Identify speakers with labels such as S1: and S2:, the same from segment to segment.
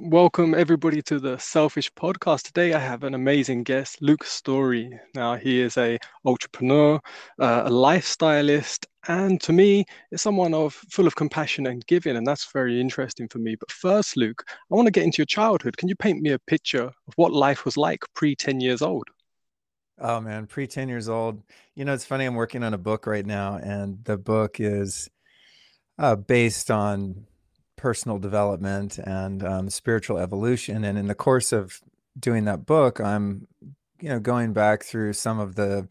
S1: Welcome everybody to the Selfish Podcast. Today I have an amazing guest, Luke Story. Now he is a entrepreneur, a lifestylist, and to me, is someone of full of compassion and giving, and that's very interesting for me. But first, Luke, I want to get into your childhood. Can you paint me a picture of what life was like pre 10 years old?
S2: Oh man, pre 10 years old. It's funny, I'm working on a book right now, and the book is based on personal development and spiritual evolution. And in the course of doing that book, I'm, going back through some of the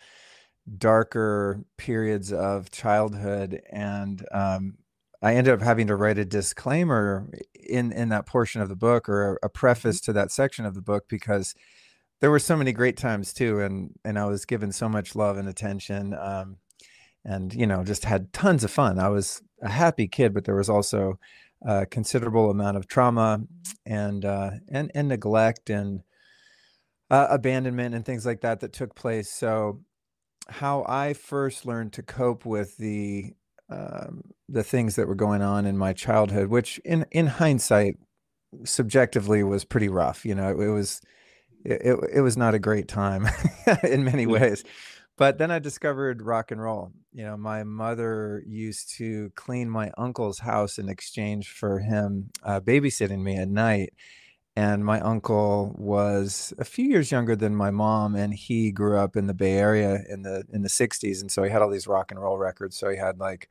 S2: darker periods of childhood. And I ended up having to write a disclaimer in that portion of the book, or a
S1: Mhm.
S2: preface to that section of the book, because there were so many great times too, and I was given so much love and attention, and just had tons of fun. I was a happy kid, but there was also a considerable amount of trauma and neglect and abandonment and things like that that took place. So how I first learned to cope with the things that were going on in my childhood, which in hindsight subjectively was pretty rough. It was not a great time in many
S1: Yeah.
S2: ways. But then I discovered rock and roll. My mother used to clean my uncle's house in exchange for him babysitting me at night. And my uncle was a few years younger than my mom, and he grew up in the Bay Area in the 60s. And so he had all these rock and roll records. So he had like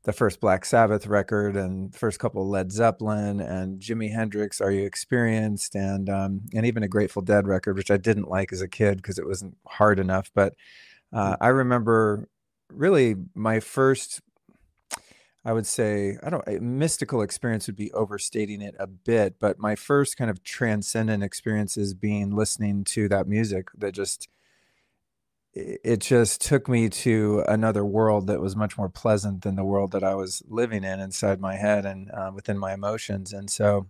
S2: the first Black Sabbath record and first couple of Led Zeppelin and Jimi Hendrix, Are You Experienced, and even a Grateful Dead record, which I didn't like as a kid because it wasn't hard enough. But I remember really my first, I would say, I don't, a mystical experience would be overstating it a bit, but my first kind of transcendent experiences being listening to that music that it just took me to another world that was much more pleasant than the world that I was living in inside my head and within my emotions. And so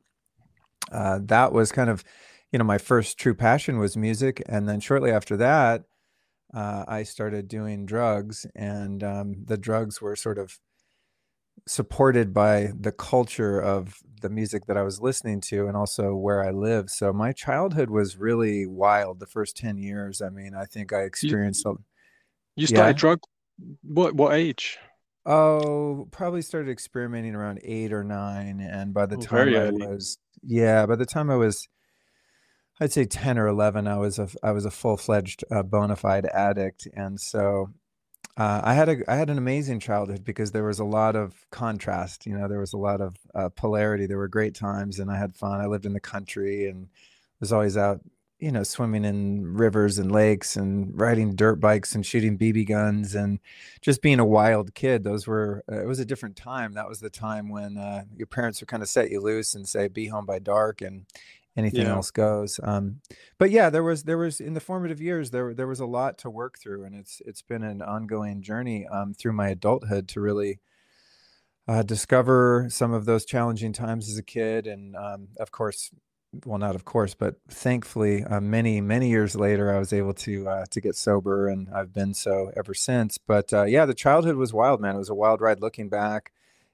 S2: that was kind of, my first true passion was music. And then shortly after that, I started doing drugs, and the drugs were sort of supported by the culture of the music that I was listening to and also where I lived. So my childhood was really wild the first 10 years. I mean, I think I
S1: You
S2: experienced,
S1: you started
S2: yeah.
S1: drug what age?
S2: Oh, probably started experimenting around 8 or 9, and by the
S1: Oh,
S2: time
S1: very
S2: I
S1: early.
S2: was, yeah, by the time I was, I'd say 10 or 11, I was a full-fledged bona fide addict, and so I had an amazing childhood because there was a lot of contrast. There was a lot of polarity. There were great times, and I had fun. I lived in the country and was always out, swimming in rivers and lakes and riding dirt bikes and shooting BB guns and just being a wild kid. It was a different time. That was the time when your parents would kind of set you loose and say, be home by dark, and anything
S1: Yeah.
S2: else goes. But yeah, there was in the formative years there was a lot to work through, and it's been an ongoing journey through my adulthood to really discover some of those challenging times as a kid, and of course, well, not of course, but thankfully, many years later, I was able to get sober, and I've been so ever since. But yeah, the childhood was wild, man. It was a wild ride. Looking back,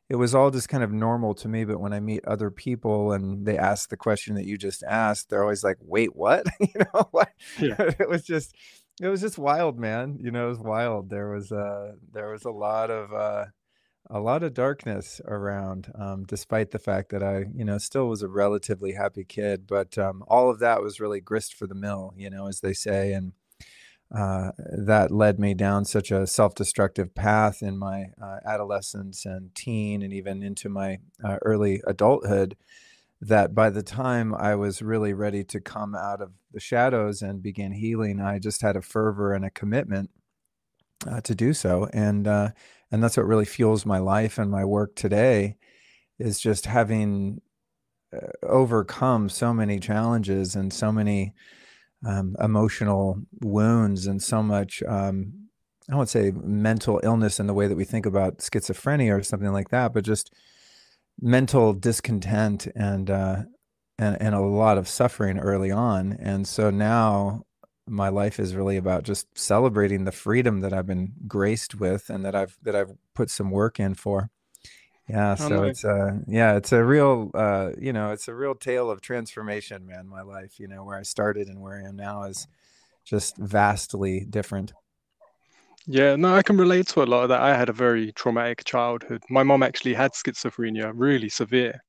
S2: it was all just kind of normal to me. But when I meet other people and they ask the question that you just asked, they're always like, "Wait, what?" What?
S1: Yeah.
S2: It was just wild, man. It was wild. There was a lot of darkness around, despite the fact that I, still was a relatively happy kid. But all of that was really grist for the mill, as they say, and that led me down such a self-destructive path in my adolescence and teen, and even into my early adulthood, that by the time I was really ready to come out of the shadows and begin healing, I just had a fervor and a commitment to do so, and that's what really fuels my life and my work today, is just having overcome so many challenges and so many emotional wounds and so much, I won't say mental illness in the way that we think about schizophrenia or something like that, but just mental discontent and a lot of suffering early on. And so now my life is really about just celebrating the freedom that I've been graced with and that I've put some work in for. Yeah,
S1: I
S2: so
S1: know.
S2: it's yeah, it's a real you know, it's a real tale of transformation, man. My life, you know, where I started and where I am now is just vastly different.
S1: Yeah, no, I can relate to a lot of that. I had a very traumatic childhood. My mom actually had schizophrenia, really severe.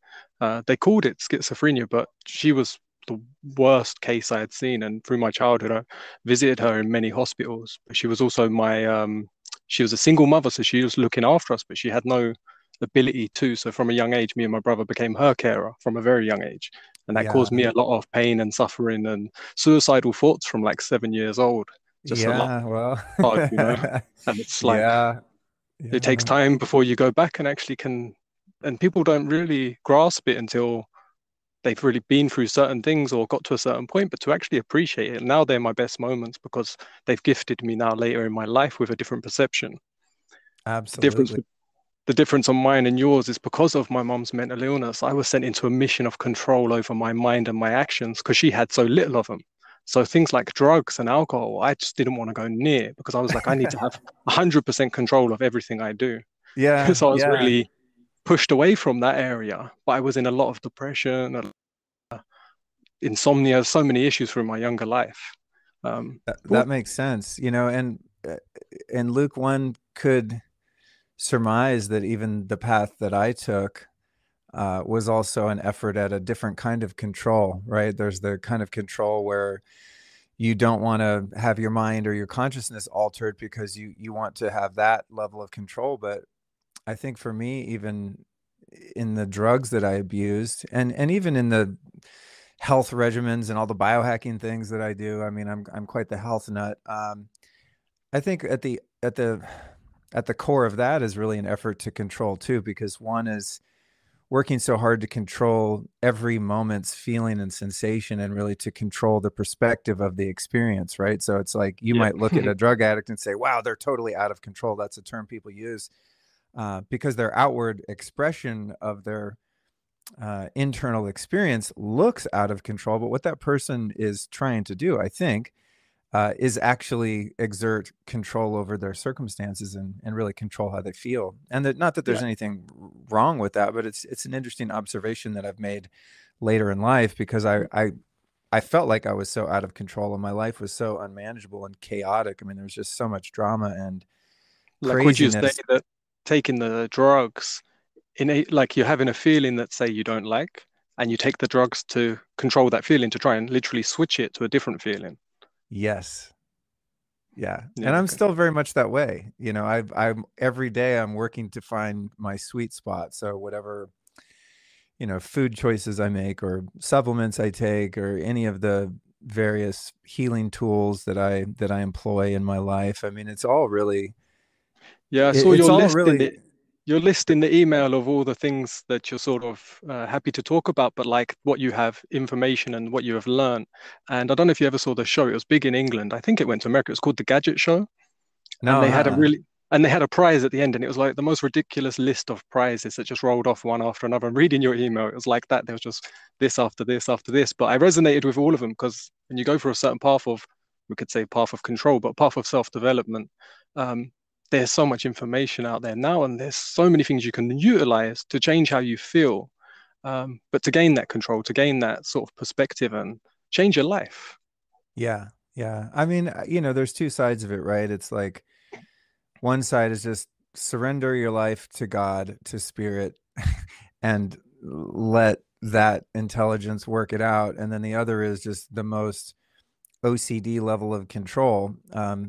S1: They called it schizophrenia, but she was the worst case I had seen. And through my childhood, I visited her in many hospitals. But she was also she was a single mother, so she was looking after us, but she had no ability to. So from a young age, me and my brother became her carer from a very young age. And that caused
S2: Yeah.
S1: me a lot of pain and suffering and suicidal thoughts from like 7 years old. Just a lot
S2: Yeah, well,
S1: hard, you know. And it's like
S2: yeah,
S1: it takes
S2: yeah,
S1: time before you go back and actually can, and people don't really grasp it until they've really been through certain things or got to a certain point. But to actually appreciate it, now they're my best moments because they've gifted me now later in my life with a different perception. The difference
S2: absolutely.
S1: with the difference on mine and yours is because of my mom's mental illness, I was sent into a mission of control over my mind and my actions because she had so little of them. So things like drugs and alcohol, I just didn't want to go near because I was like, I need to have 100% control of everything I do.
S2: Yeah,
S1: So I was
S2: yeah.
S1: really pushed away from that area, but I was in a lot of depression, insomnia, so many issues through my younger life.
S2: That makes sense. You know, and Luke, one could surmise that even the path that I took was also an effort at a different kind of control, right? There's the kind of control where you don't want to have your mind or your consciousness altered because you want to have that level of control. But I think for me, even in the drugs that I abused, and even in the health regimens and all the biohacking things that I do, I mean, I'm quite the health nut. I think at the core of that is really an effort to control too, because one is working so hard to control every moment's feeling and sensation and really to control the perspective of the experience, right? So it's like you
S1: Yeah,
S2: might look at a drug addict and say, wow, they're totally out of control. That's a term people use because their outward expression of their internal experience looks out of control. But what that person is trying to do, I think, is actually exert control over their circumstances and really control how they feel. And that not that there's
S1: yeah,
S2: anything wrong with that, but it's an interesting observation that I've made later in life because I felt like I was so out of control and my life was so unmanageable and chaotic. I mean, there was just so much drama and
S1: like would you say
S2: craziness.
S1: that taking the drugs in a like you're having a feeling that say you don't like, and you take the drugs to control that feeling to try and literally switch it to a different feeling?
S2: Yes. Yeah.
S1: Yeah,
S2: And I'm
S1: okay.
S2: still very much that way. You know, I'm every day I'm working to find my sweet spot. So whatever, you know, food choices I make or supplements I take or any of the various healing tools that I employ in my life. I mean, it's all really
S1: Yeah, I saw
S2: it's all really
S1: your list in the email of all the things that you're sort of happy to talk about, but like what you have information and what you have learned. And I don't know if you ever saw the show. It was big in England. I think it went to America. It was called The Gadget Show, and
S2: no,
S1: they had a
S2: uh-uh.
S1: really and they had a prize at the end, and it was like the most ridiculous list of prizes that just rolled off one after another. I'm reading your email. It was like that. There was just this after this after this. But I resonated with all of them because when you go for a certain path of, we could say path of control, but path of self-development, um, there's so much information out there now, and there's so many things you can utilize to change how you feel. But to gain that control, to gain that sort of perspective and change your life.
S2: Yeah. Yeah. I mean, you know, there's two sides of it, right? It's like one side is just surrender your life to God, to spirit, and let that intelligence work it out. And then the other is just the most OCD level of control.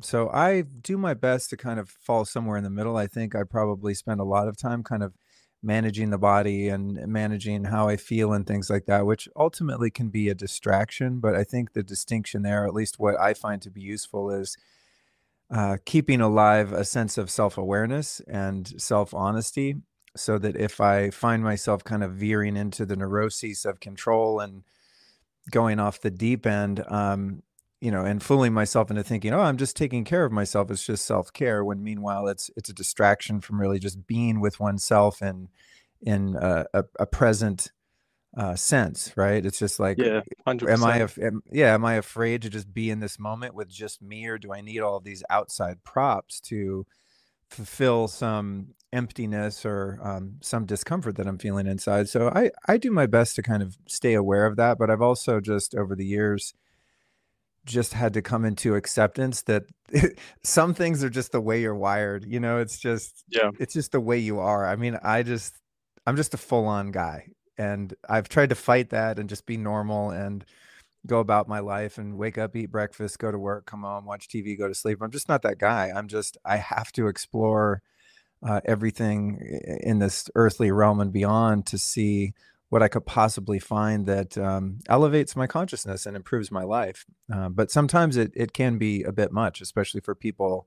S2: So I do my best to kind of fall somewhere in the middle. I think I probably spend a lot of time kind of managing the body and managing how I feel and things like that, which ultimately can be a distraction. But I think the distinction there, at least what I find to be useful, is keeping alive a sense of self awareness and self honesty. So that if I find myself kind of veering into the neuroses of control and going off the deep end, you know, and fooling myself into thinking, oh, I'm just taking care of myself. It's just self care. When meanwhile, it's a distraction from really just being with oneself and in a present sense, right? It's just like,
S1: Yeah, 100%.
S2: yeah, am I afraid to just be in this moment with just me, or do I need all of these outside props fulfill some emptiness or some discomfort that I'm feeling inside. So I do my best to kind of stay aware of that, but I've also just over the years just had to come into acceptance that some things are just the way you're wired. You know,
S1: Yeah.
S2: it's just the way you are. I mean, I'm just a full-on guy, and I've tried to fight that and just be normal and go about my life and wake up, eat breakfast, go to work, come home, watch TV, go to sleep. I'm just not that guy. I have to explore everything in this earthly realm and beyond to see what I could possibly find that elevates my consciousness and improves my life. But sometimes it can be a bit much, especially for people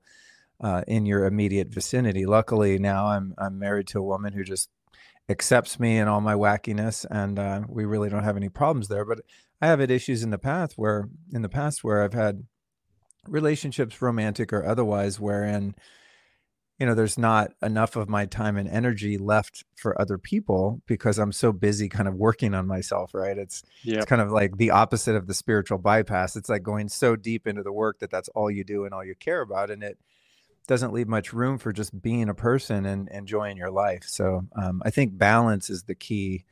S2: in your immediate vicinity. Luckily, now I'm married to a woman who just accepts me and all my wackiness, and we really don't have any problems there. But I have had issues in the past where I've had relationships, romantic or otherwise, wherein there's not enough of my time and energy left for other people because I'm so busy kind of working on myself, right? It's
S1: Yeah.
S2: kind of like the opposite of the spiritual bypass. It's like going so deep into the work that that's all you do and all you care about, and it doesn't leave much room for just being a person and enjoying your life. So I think balance is the key,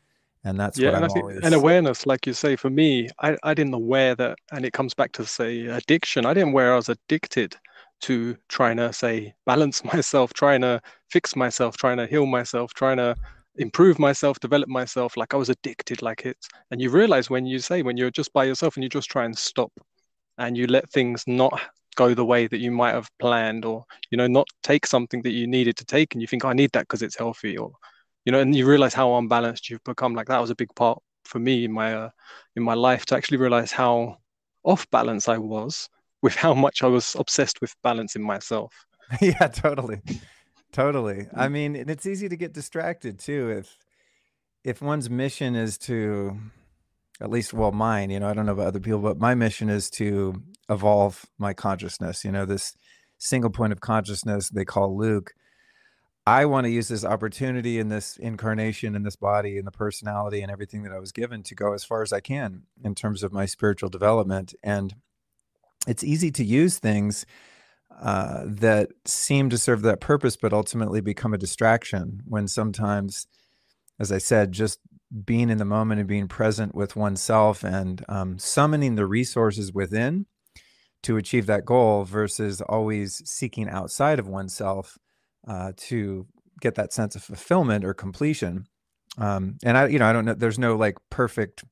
S2: and that's
S1: Yeah,
S2: what
S1: and I
S2: I'm
S1: think an
S2: always.
S1: awareness, like you say, for me, I didn't aware that, and it comes back to say addiction. I didn't aware I was addicted to trying to say balance myself, trying to fix myself, trying to heal myself, trying to improve myself, develop myself. Like I was addicted, like it. And you realize when you're just by yourself and you just try and stop and you let things not go the way that you might have planned, or not take something that you needed to take, and you think, "Oh, I need that because it's healthy," or and you realize how unbalanced you've become. Like that was a big part for me in my life, to actually realize how off balance I was with how much I was obsessed with balancing myself.
S2: Yeah, totally. Totally. I mean, and it's easy to get distracted too if one's mission is to, at least, well, mine, I don't know about other people, but my mission is to evolve my consciousness, this single point of consciousness they call Luke. I want to use this opportunity in this incarnation, in this body, in the personality, and everything that I was given to go as far as I can in terms of my spiritual development. And it's easy to use things that seem to serve that purpose, but ultimately become a distraction when sometimes, as I said, just being in the moment and being present with oneself and summoning the resources within to achieve that goal versus always seeking outside of oneself to get that sense of fulfillment or completion. And I don't know, there's no like perfect,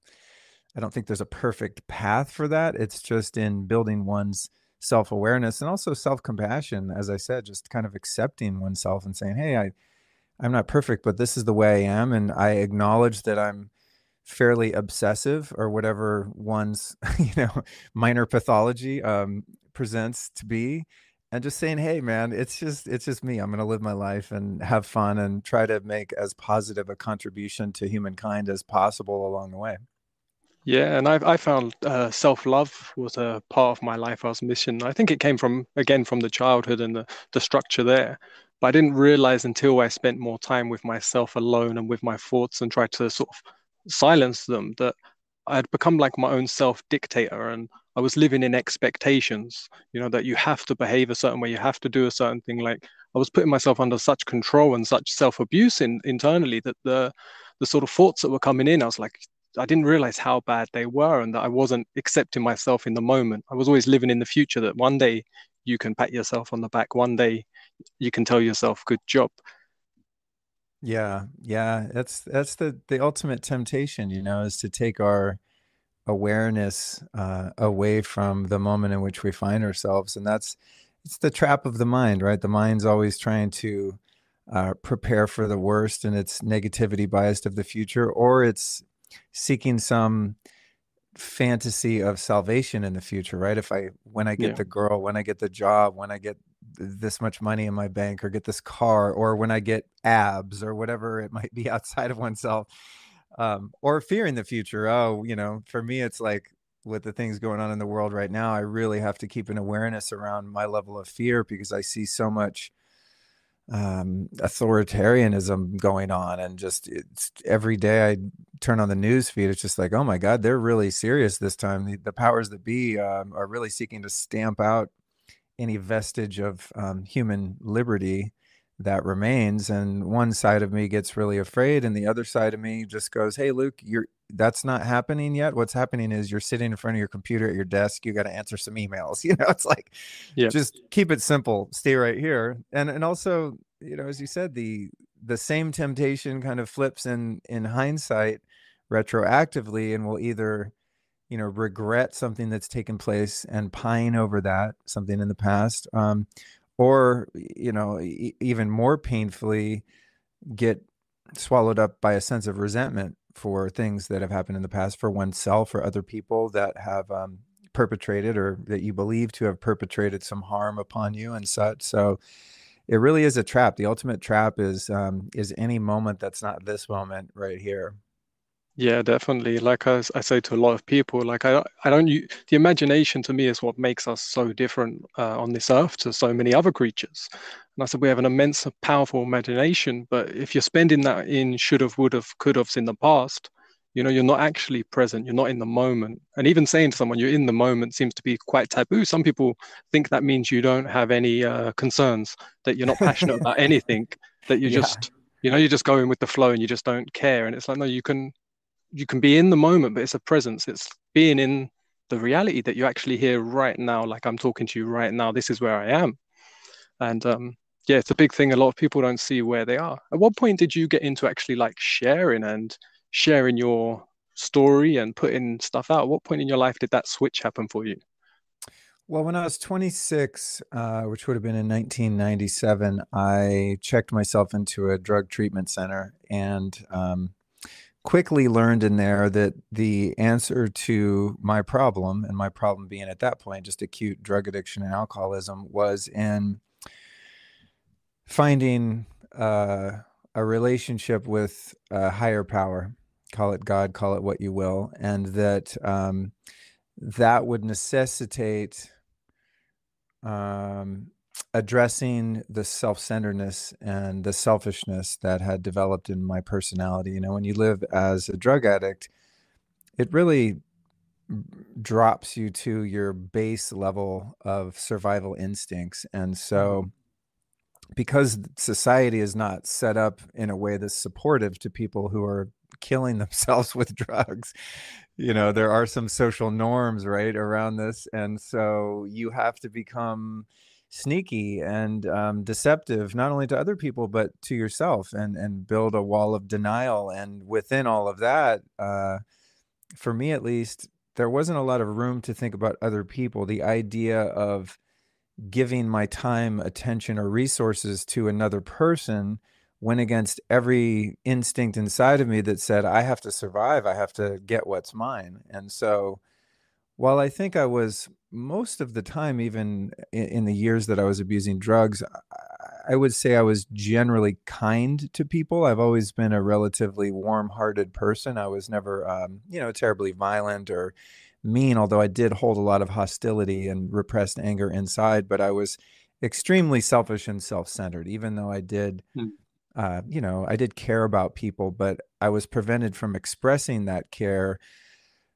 S2: I don't think there's a perfect path for that. It's just in building one's self-awareness and also self-compassion, as I said, just kind of accepting oneself and saying, hey, I'm not perfect, but this is the way I am. And I acknowledge that I'm fairly obsessive or whatever one's, minor pathology presents to be. And just saying, hey man, it's just me. I'm going to live my life and have fun and try to make as positive a contribution to humankind as possible along the way.
S1: Yeah, and I found self-love was a part of my life as mission. I think it came from, again, from the childhood and the structure there. But I didn't realize until I spent more time with myself alone and with my thoughts and tried to sort of silence them, that I had become like my own self-dictator, and I was living in expectations, that you have to behave a certain way, you have to do a certain thing. Like I was putting myself under such control and such self-abuse internally, that the sort of thoughts that were coming in, I was like, I didn't realize how bad they were, and that I wasn't accepting myself in the moment. I was always living in the future, that one day you can pat yourself on the back, one day you can tell yourself, good job.
S2: Yeah, yeah, that's the ultimate temptation, is to take our awareness away from the moment in which we find ourselves, and it's the trap of the mind, right? The mind's always trying to prepare for the worst and its negativity biased of the future, or it's seeking some fantasy of salvation in the future, right? When I get
S1: Yeah.
S2: the girl, when I get the job, when I get this much money in my bank or get this car, or when I get abs or whatever it might be outside of oneself, or fearing the future. Oh, for me, it's like with the things going on in the world right now, I really have to keep an awareness around my level of fear because I see so much authoritarianism going on, and just it's every day I turn on the news feed, it's just like, oh my god, they're really serious this time. The powers that be are really seeking to stamp out any vestige of human liberty, that remains. And one side of me gets really afraid, and the other side of me just goes, "Hey, Luke, that's not happening yet. What's happening is you're sitting in front of your computer at your desk. You got to answer some emails." It's like,
S1: Yeah.
S2: just keep it simple. Stay right here. And also, as you said, the same temptation kind of flips in hindsight retroactively, and will either regret something that's taken place and pine over that, something in the past, or even more painfully, get swallowed up by a sense of resentment for things that have happened in the past, for oneself or other people that have perpetrated, or that you believe to have perpetrated some harm upon you and such. So it really is a trap. The ultimate trap is any moment that's not this moment right here.
S1: Yeah, definitely. Like I say to a lot of people, like I don't, the imagination to me is what makes us so different on this earth to so many other creatures. And I said we have an immense, powerful imagination, but if you're spending that in should have, would have, could have's in the past, you're not actually present. You're not in the moment. And even saying to someone you're in the moment seems to be quite taboo. Some people think that means you don't have any concerns, that you're not passionate about anything, that you
S2: Yeah.
S1: just, you're just going with the flow and you just don't care. And it's like, no, you can be in the moment, but it's a presence. It's being in the reality that you're actually here right now. Like I'm talking to you right now. This is where I am. And yeah, it's a big thing. A lot of people don't see where they are. At what point did you get into actually like sharing your story and putting stuff out? At what point in your life did that switch happen for you?
S2: Well, when I was 26, which would have been in 1997, I checked myself into a drug treatment center, and quickly learned in there that the answer to my problem, and my problem being at that point just acute drug addiction and alcoholism, was in finding a relationship with a higher power. Call it God, call it what you will, and that that would necessitate um, addressing the self-centeredness and the selfishness that had developed in my personality. When you live as a drug addict, it really drops you to your base level of survival instincts. And
S1: Mhm.
S2: so, because society is not set up in a way that's supportive to people who are killing themselves with drugs, there are some social norms, right, around this. And so you have to become sneaky and deceptive, not only to other people, but to yourself, and build a wall of denial. And within all of that, for me at least, there wasn't a lot of room to think about other people. The idea of giving my time, attention, or resources to another person went against every instinct inside of me that said, I have to survive, I have to get what's mine. And so, while I think I was most of the time, even in the years that I was abusing drugs, I would say I was generally kind to people. I've always been a relatively warm-hearted person. I was never, terribly violent or mean, although I did hold a lot of hostility and repressed anger inside. But I was extremely selfish and self-centered, even though
S1: Mm.
S2: I did care about people, but I was prevented from expressing that care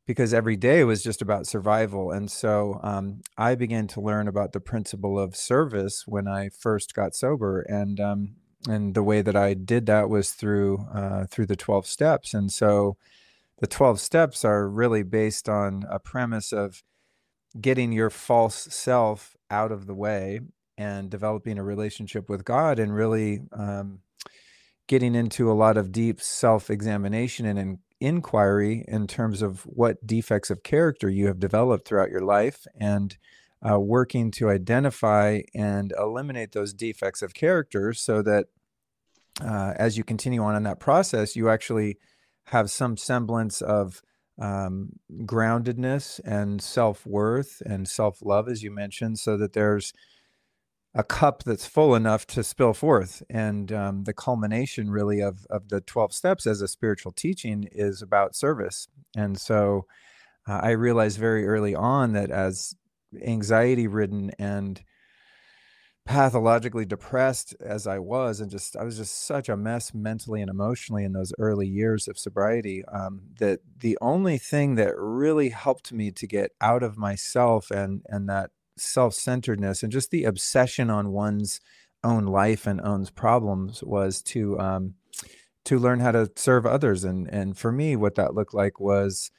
S2: because every day was just about survival. And so I began to learn about the principle of service when I first got sober, and the way that I did that was through the 12 steps. And so the 12 steps are really based on a premise of getting your false self out of the way and developing a relationship with God, and really getting into a lot of deep self-examination and inquiry in terms of what defects of character you have developed throughout your life, and working to identify and eliminate those defects of character, so that as you continue on in that process, you actually have some semblance of groundedness and self-worth and self-love, as you mentioned, so that there's a cup that's full enough to spill forth. And the culmination, really, of the 12 steps as a spiritual teaching is about service. And so I realized very early on that, as anxiety ridden and pathologically depressed as I was, and I was just such a mess mentally and emotionally in those early years of sobriety, that the only thing that really helped me to get out of myself and that self-centeredness and just the obsession on one's own life and owns problems was to learn how to serve others. And for me, what that looked like was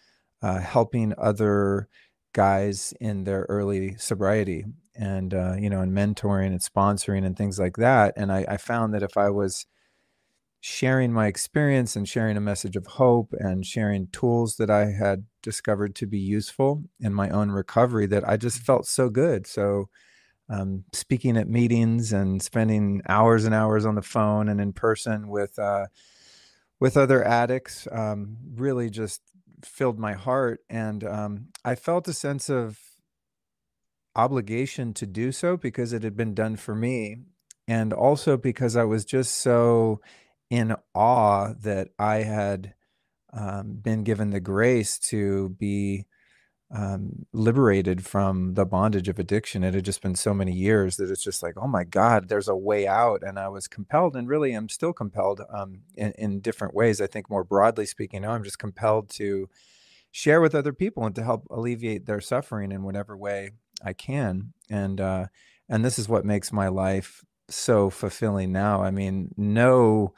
S2: helping other guys in their early sobriety and, and mentoring and sponsoring and things like that. And I found that if I was sharing my experience and sharing a message of hope and sharing tools that I had discovered to be useful in my own recovery, that I just felt so good. So, speaking at meetings and spending hours and hours on the phone and in person with other addicts, really just filled my heart. And I felt a sense of obligation to do so because it had been done for me. And also because I was just so in awe that I had been given the grace to be liberated from the bondage of addiction. It had just been so many years that it's just like, oh my God, there's a way out. And I was compelled, and really am still compelled in different ways. I think more broadly speaking, now I'm just compelled to share with other people and to help alleviate their suffering in whatever way I can. And this is what makes my life so fulfilling now. I mean, no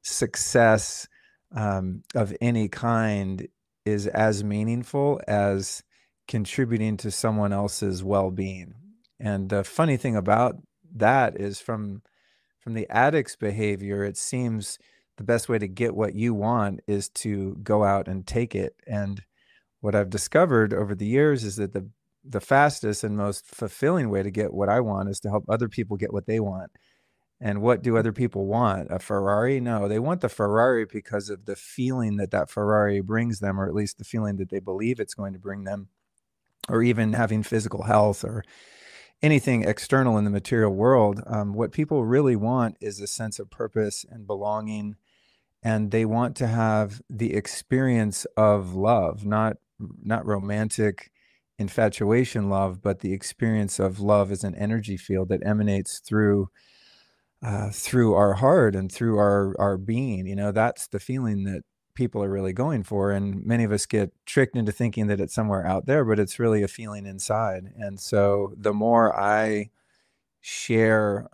S2: success of any kind is as meaningful as contributing to someone else's well-being. And the funny thing about that is from the addict's behavior, it seems the best way to get what you want is to go out and take it. And what I've discovered over the years is that the fastest and most fulfilling way to get what I want is to help other people get what they want. And what do other people want? A Ferrari? No, they want the Ferrari because of the feeling that that Ferrari brings them, or at least the feeling that they believe it's going to bring them, or even having physical health or anything external in the material world. What people really want is a sense of purpose and belonging, and they want to have the experience of love, not romantic infatuation love, but the experience of love as an energy field that emanates through our heart and through our being. That's the feeling that people are really going for. And many of us get tricked into thinking that it's somewhere out there, but it's really a feeling inside. And so the more I share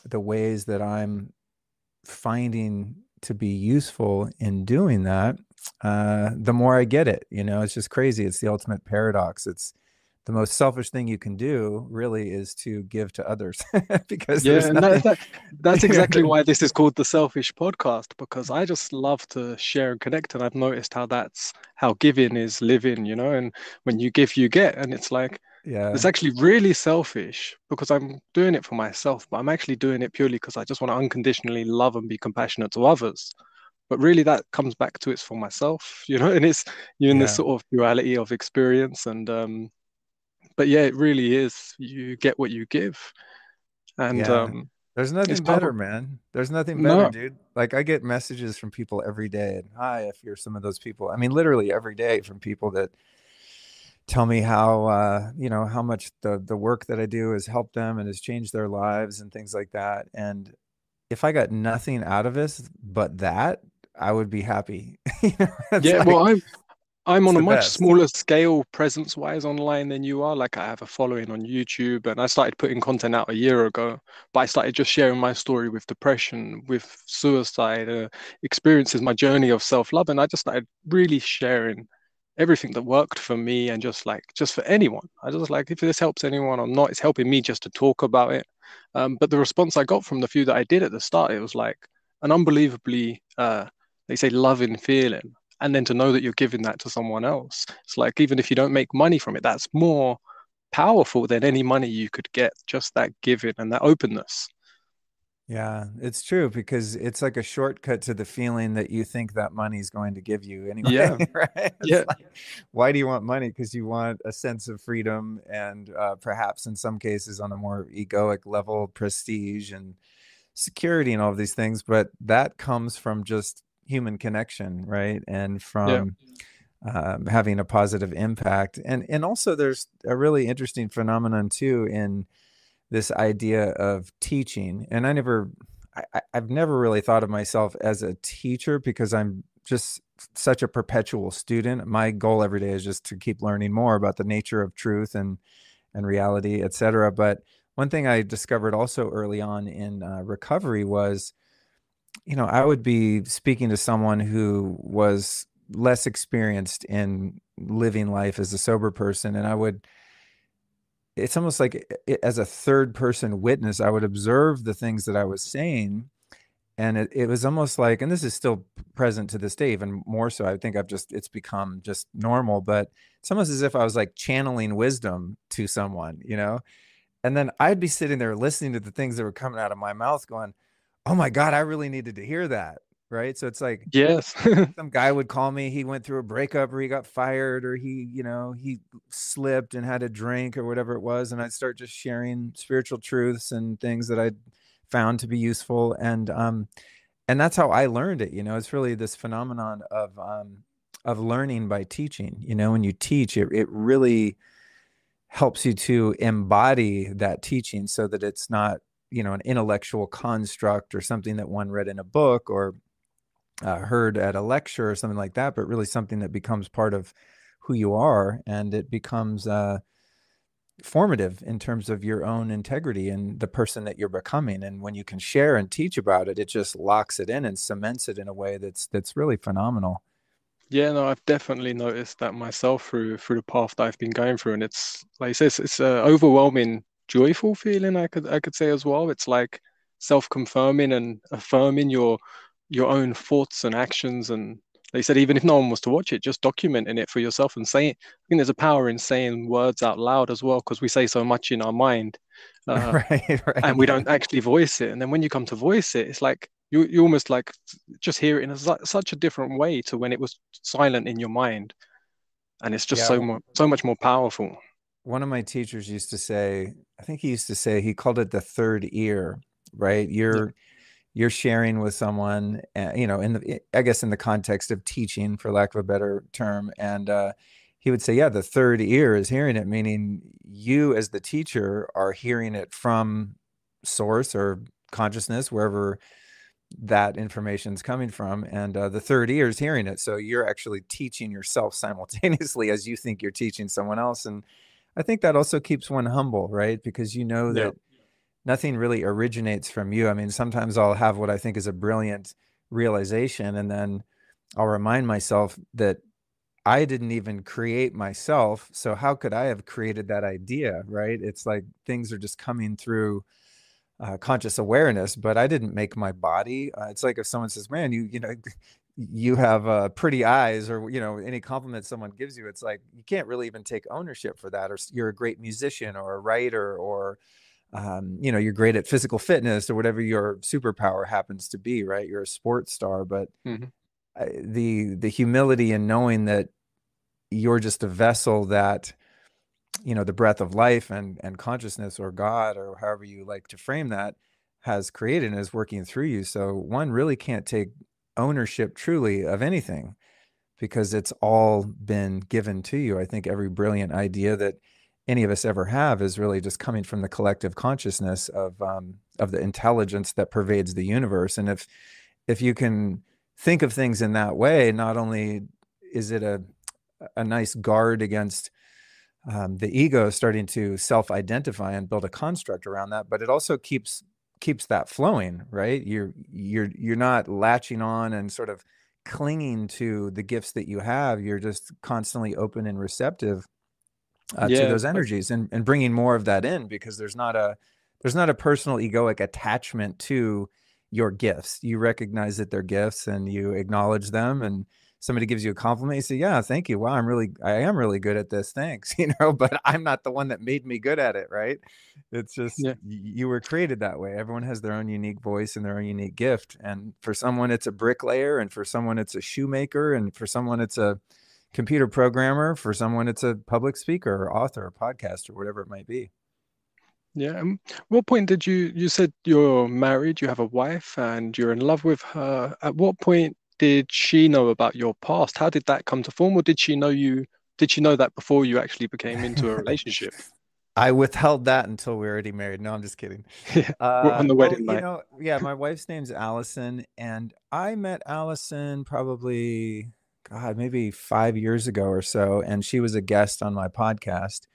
S2: the ways that I'm finding to be useful in doing that, the more I get it. It's just crazy. It's the ultimate paradox. It's the most selfish thing you can do really is to give to others because
S1: Yeah,
S2: there's
S1: and
S2: nothing.
S1: that's exactly why this is called the Selfish Podcast, because I just love to share and connect, and I've noticed how that's how giving is living, and when you give, you get, and it's like it's
S2: Yeah.
S1: actually really selfish because I'm doing it for myself, but I'm actually doing it purely because I just want to unconditionally love and be compassionate to others. But really, that comes back to it's for myself, and it's you're in this
S2: Yeah.
S1: sort of duality of experience, and but yeah, it really is. You get what you give. And
S2: Yeah. There's
S1: it's
S2: nothing better,
S1: powerful.
S2: man. There's nothing better,
S1: No,
S2: dude. Like I get messages from people every day. And hi, if you're some of those people. I mean, literally every day from people that tell me how how much the work that I do has helped them and has changed their lives and things like that. And if I got nothing out of this but that, I would be happy. It's
S1: yeah, well,
S2: like
S1: I'm
S2: it's
S1: on a
S2: the
S1: much
S2: best.
S1: smaller scale presence-wise online than you are. Like I have a following on YouTube, and I started putting content out a year ago. But I started just sharing my story with depression, with suicide, experiences, my journey of self-love, and I just started really sharing everything that worked for me and just for anyone. I just like if this helps anyone or not, it's helping me just to talk about it. But the response I got from the few that I did at the start, it was like an unbelievably, they say, loving feeling. And then to know that you're giving that to someone else, it's like even if you don't make money from it, that's more powerful than any money you could get. Just that giving and that openness.
S2: Yeah, it's true because it's like a shortcut to the feeling that you think that money's going to give you anyway,
S1: Yeah,
S2: right? It's
S1: yeah,
S2: like, why do you want money? Because you want a sense of freedom and perhaps in some cases on a more egoic level, prestige and security and all of these things. But that comes from just human connection, right? And
S1: yeah,
S2: from having a positive impact. And also there's a really interesting phenomenon too in this idea of teaching. And I've never really thought of myself as a teacher because I'm just such a perpetual student. My goal every day is just to keep learning more about the nature of truth and reality, etc. But one thing I discovered also early on in recovery was, I would be speaking to someone who was less experienced in living life as a sober person, and it's almost like as a third person witness, I would observe the things that I was saying. And it was almost like, and this is still present to this day, even more so. I think it's become just normal, but it's almost as if I was like channeling wisdom to someone. And then I'd be sitting there listening to the things that were coming out of my mouth going, oh my God, I really needed to hear that. Right. So it's like
S1: Yes.
S2: some guy would call me, he went through a breakup or he got fired or he slipped and had a drink or whatever it was. And I'd start just sharing spiritual truths and things that I'd found to be useful. And that's how I learned it. It's really this phenomenon of learning by teaching. When you teach, it really helps you to embody that teaching so that it's not, an intellectual construct or something that one read in a book or heard at a lecture or something like that, but really something that becomes part of who you are, and it becomes formative in terms of your own integrity and the person that you're becoming. And when you can share and teach about it, it just locks it in and cements it in a way that's really phenomenal.
S1: Yeah, no, I've definitely noticed that myself through the path that I've been going through, and it's like you say, it's a overwhelming, joyful feeling. I could say as well. It's like self-confirming and affirming your own thoughts and actions, and like you said, even if no one was to watch it, just documenting it for yourself and saying. I think there's a power in saying words out loud as well, because we say so much in our mind, uh,
S2: Right,
S1: and we
S2: right.
S1: don't actually voice it. And then when you come to voice it, it's like you almost like just hear it in such a different way to when it was silent in your mind, and it's just
S2: Yeah.
S1: so much more powerful.
S2: One of my teachers used to say, I think he used to say, he called it the third ear, right?
S1: Yeah,
S2: You're sharing with someone, I guess in the context of teaching, for lack of a better term. And he would say, yeah, the third ear is hearing it, meaning you as the teacher are hearing it from source or consciousness, wherever that information is coming from. And the third ear is hearing it. So you're actually teaching yourself simultaneously as you think you're teaching someone else. And I think that also keeps one humble, right? Because you know
S1: yeah,
S2: that nothing really originates from you. I mean, sometimes I'll have what I think is a brilliant realization, and then I'll remind myself that I didn't even create myself. So how could I have created that idea, right? It's like things are just coming through conscious awareness, but I didn't make my body. It's like if someone says, "Man, you have pretty eyes," or any compliment someone gives you, it's like you can't really even take ownership for that. Or you're a great musician or a writer, or you're great at physical fitness or whatever your superpower happens to be, right? You're a sports star, but
S1: hmm
S2: the humility in knowing that you're just a vessel that the breath of life and consciousness or God or however you like to frame that has created and is working through you. So one really can't take ownership truly of anything because it's all been given to you. I think every brilliant idea that any of us ever have is really just coming from the collective consciousness of the intelligence that pervades the universe. And if you can think of things in that way, not only is it a nice guard against the ego starting to self-identify and build a construct around that, but it also keeps that flowing, right? You're not latching on and sort of clinging to the gifts that you have. You're just constantly open and receptive to
S1: yeah,
S2: those energies and bringing more of that in, because there's not a personal egoic attachment to your gifts. You recognize that they're gifts and you acknowledge them, and somebody gives you a compliment, you say, yeah, thank you. Wow, I am really good at this. Thanks. But I'm not the one that made me good at it, right? It's just
S1: yeah.
S2: you were created that way. Everyone has their own unique voice and their own unique gift. And for someone it's a bricklayer, and for someone it's a shoemaker, and for someone it's a computer programmer, for someone it's a public speaker or author or podcaster, whatever it might be.
S1: Yeah. What point did you said you're married, you have a wife, and you're in love with her. At what point did she know about your past? How did that come to form, or did she know that before you actually became into a relationship?
S2: I withheld that until we were already married. No, I'm just kidding.
S1: Yeah. On the
S2: Well,
S1: wedding night.
S2: yeah, my wife's name's Allison, and I met Allison probably, God, maybe 5 years ago or so, and she was a guest on my podcast.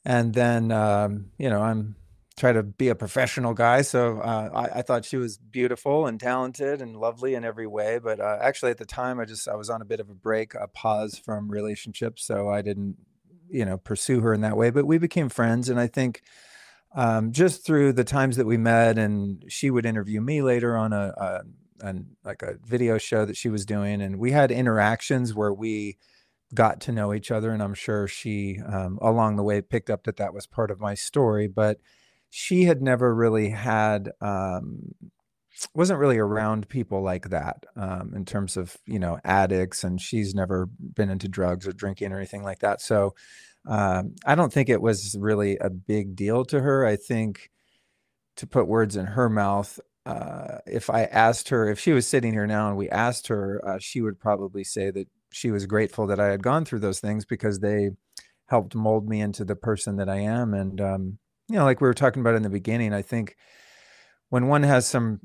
S2: And then, I'm try to be a professional guy. So I thought she was beautiful and talented and lovely in every way. But actually, at the time, I was on a bit of a break, a pause from relationships, so I didn't, pursue her in that way. But we became friends, and I think just through the times that we met, and she would interview me later on like a video show that she was doing, and we had interactions where we got to know each other. And I'm sure she, along the way, picked up that that was part of my story. But she had never really had, wasn't really around people like that, in terms of, addicts, and she's never been into drugs or drinking or anything like that. So I don't think it was really a big deal to her. I think, to put words in her mouth, if I asked her, if she was sitting here now and we asked her, she would probably say that she was grateful that I had gone through those things because they helped mold me into the person that I am. And, like we were talking about in the beginning, I think when one has some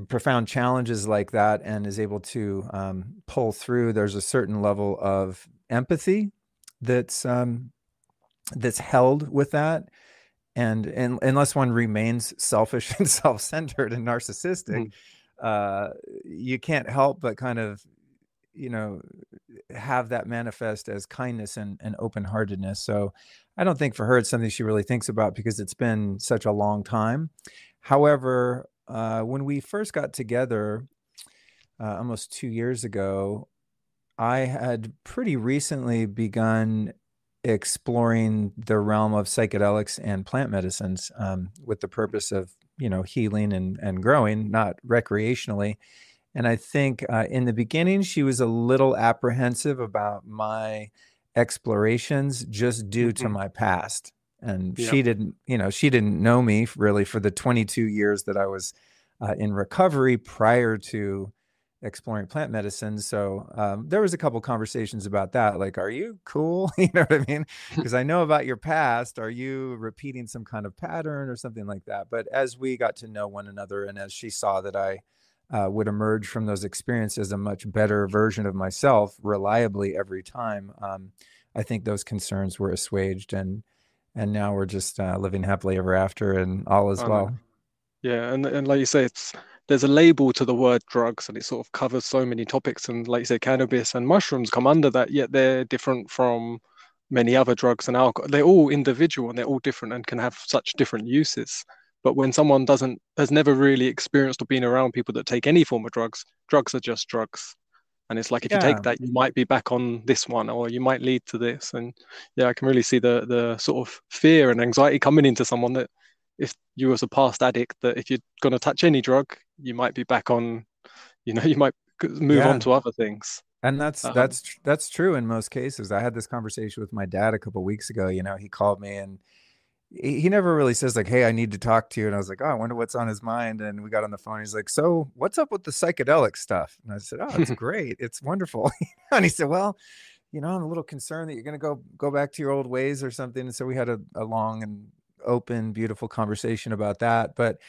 S2: profound challenges like that and is able to pull through, there's a certain level of empathy that's that's held with that. And unless one remains selfish and self-centered and narcissistic,
S1: Mhm.
S2: you can't help but kind of, you know, have that manifest as kindness and open-heartedness. So I don't think for her it's something she really thinks about because it's been such a long time. However, when we first got together, almost 2 years ago, I had pretty recently begun exploring the realm of psychedelics and plant medicines, with the purpose of, healing and growing, not recreationally. And I think in the beginning, she was a little apprehensive about my explorations just due to
S1: Mhm.
S2: my past. And
S1: Yeah.
S2: she didn't know me really for the 22 years that I was in recovery prior to exploring plant medicine. So there was a couple conversations about that. Like, are you cool? You know what I mean? Because I know about your past. Are you repeating some kind of pattern or something like that? But as we got to know one another, and as she saw that I would emerge from those experiences a much better version of myself reliably every time, I think those concerns were assuaged, and now we're just living happily ever after, and all is
S1: I know.
S2: well.
S1: Yeah, and like you say, there's a label to the word drugs, and it sort of covers so many topics. And like you say, cannabis and mushrooms come under that, yet they're different from many other drugs and alcohol. They're all individual and they're all different and can have such different uses. But when someone doesn't has never really experienced or been around people that take any form of drugs, drugs are just drugs. And it's like if you take
S2: Yeah,
S1: that, you might be back on this one, or you might lead to this. And yeah, I can really see the sort of fear and anxiety coming into someone that if you was a past addict, that if you're gonna touch any drug, you might be back on, you might move on
S2: yeah.
S1: to other things.
S2: And
S1: Um,
S2: that's true in most cases. I had this conversation with my dad a couple weeks ago. He called me, and he never really says like, "Hey, I need to talk to you." And I was like, "Oh, I wonder what's on his mind." And we got on the phone. He's like, "So, what's up with the psychedelic stuff?" And I said, "Oh, it's great. It's wonderful." And he said, "Well, I'm a little concerned that you're going to go back to your old ways or something." And so we had a long and open, beautiful conversation about that. But,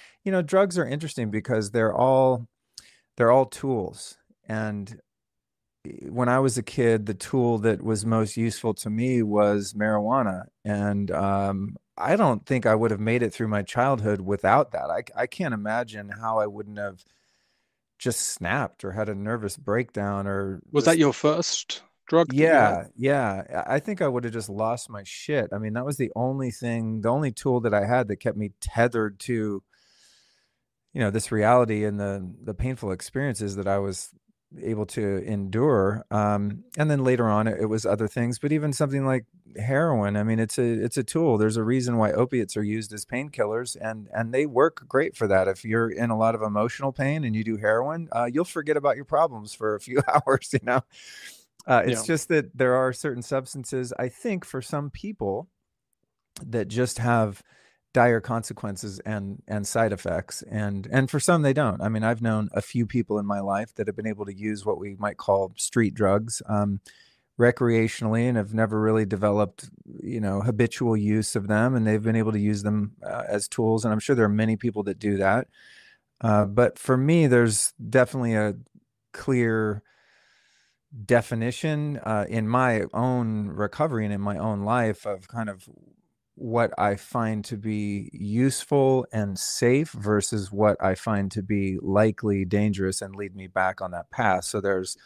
S2: drugs are interesting because they're all tools. And when I was a kid, the tool that was most useful to me was marijuana. And I don't think I would have made it through my childhood without that. I can't imagine how I wouldn't have just snapped or had a nervous breakdown or
S1: was that
S2: just,
S1: your first drug that you had?
S2: yeah, yeah. I think I would have just lost my shit. I mean, that was the only tool that I had that kept me tethered to, this reality and the painful experiences that I was able to endure. And then later on, it was other things, but even something like heroin. I mean, it's a tool. There's a reason why opiates are used as painkillers, and they work great for that. If you're in a lot of emotional pain and you do heroin, you'll forget about your problems for a few hours. It's
S1: Yeah.
S2: just that there are certain substances, I think, for some people that just have dire consequences and side effects, and for some they don't. I mean, I've known a few people in my life that have been able to use what we might call street drugs, recreationally, and have never really developed habitual use of them, and they've been able to use them as tools, and I'm sure there are many people that do that. But for me, there's definitely a clear definition in my own recovery and in my own life of kind of what I find to be useful and safe versus what I find to be likely dangerous and lead me back on that path. So there's,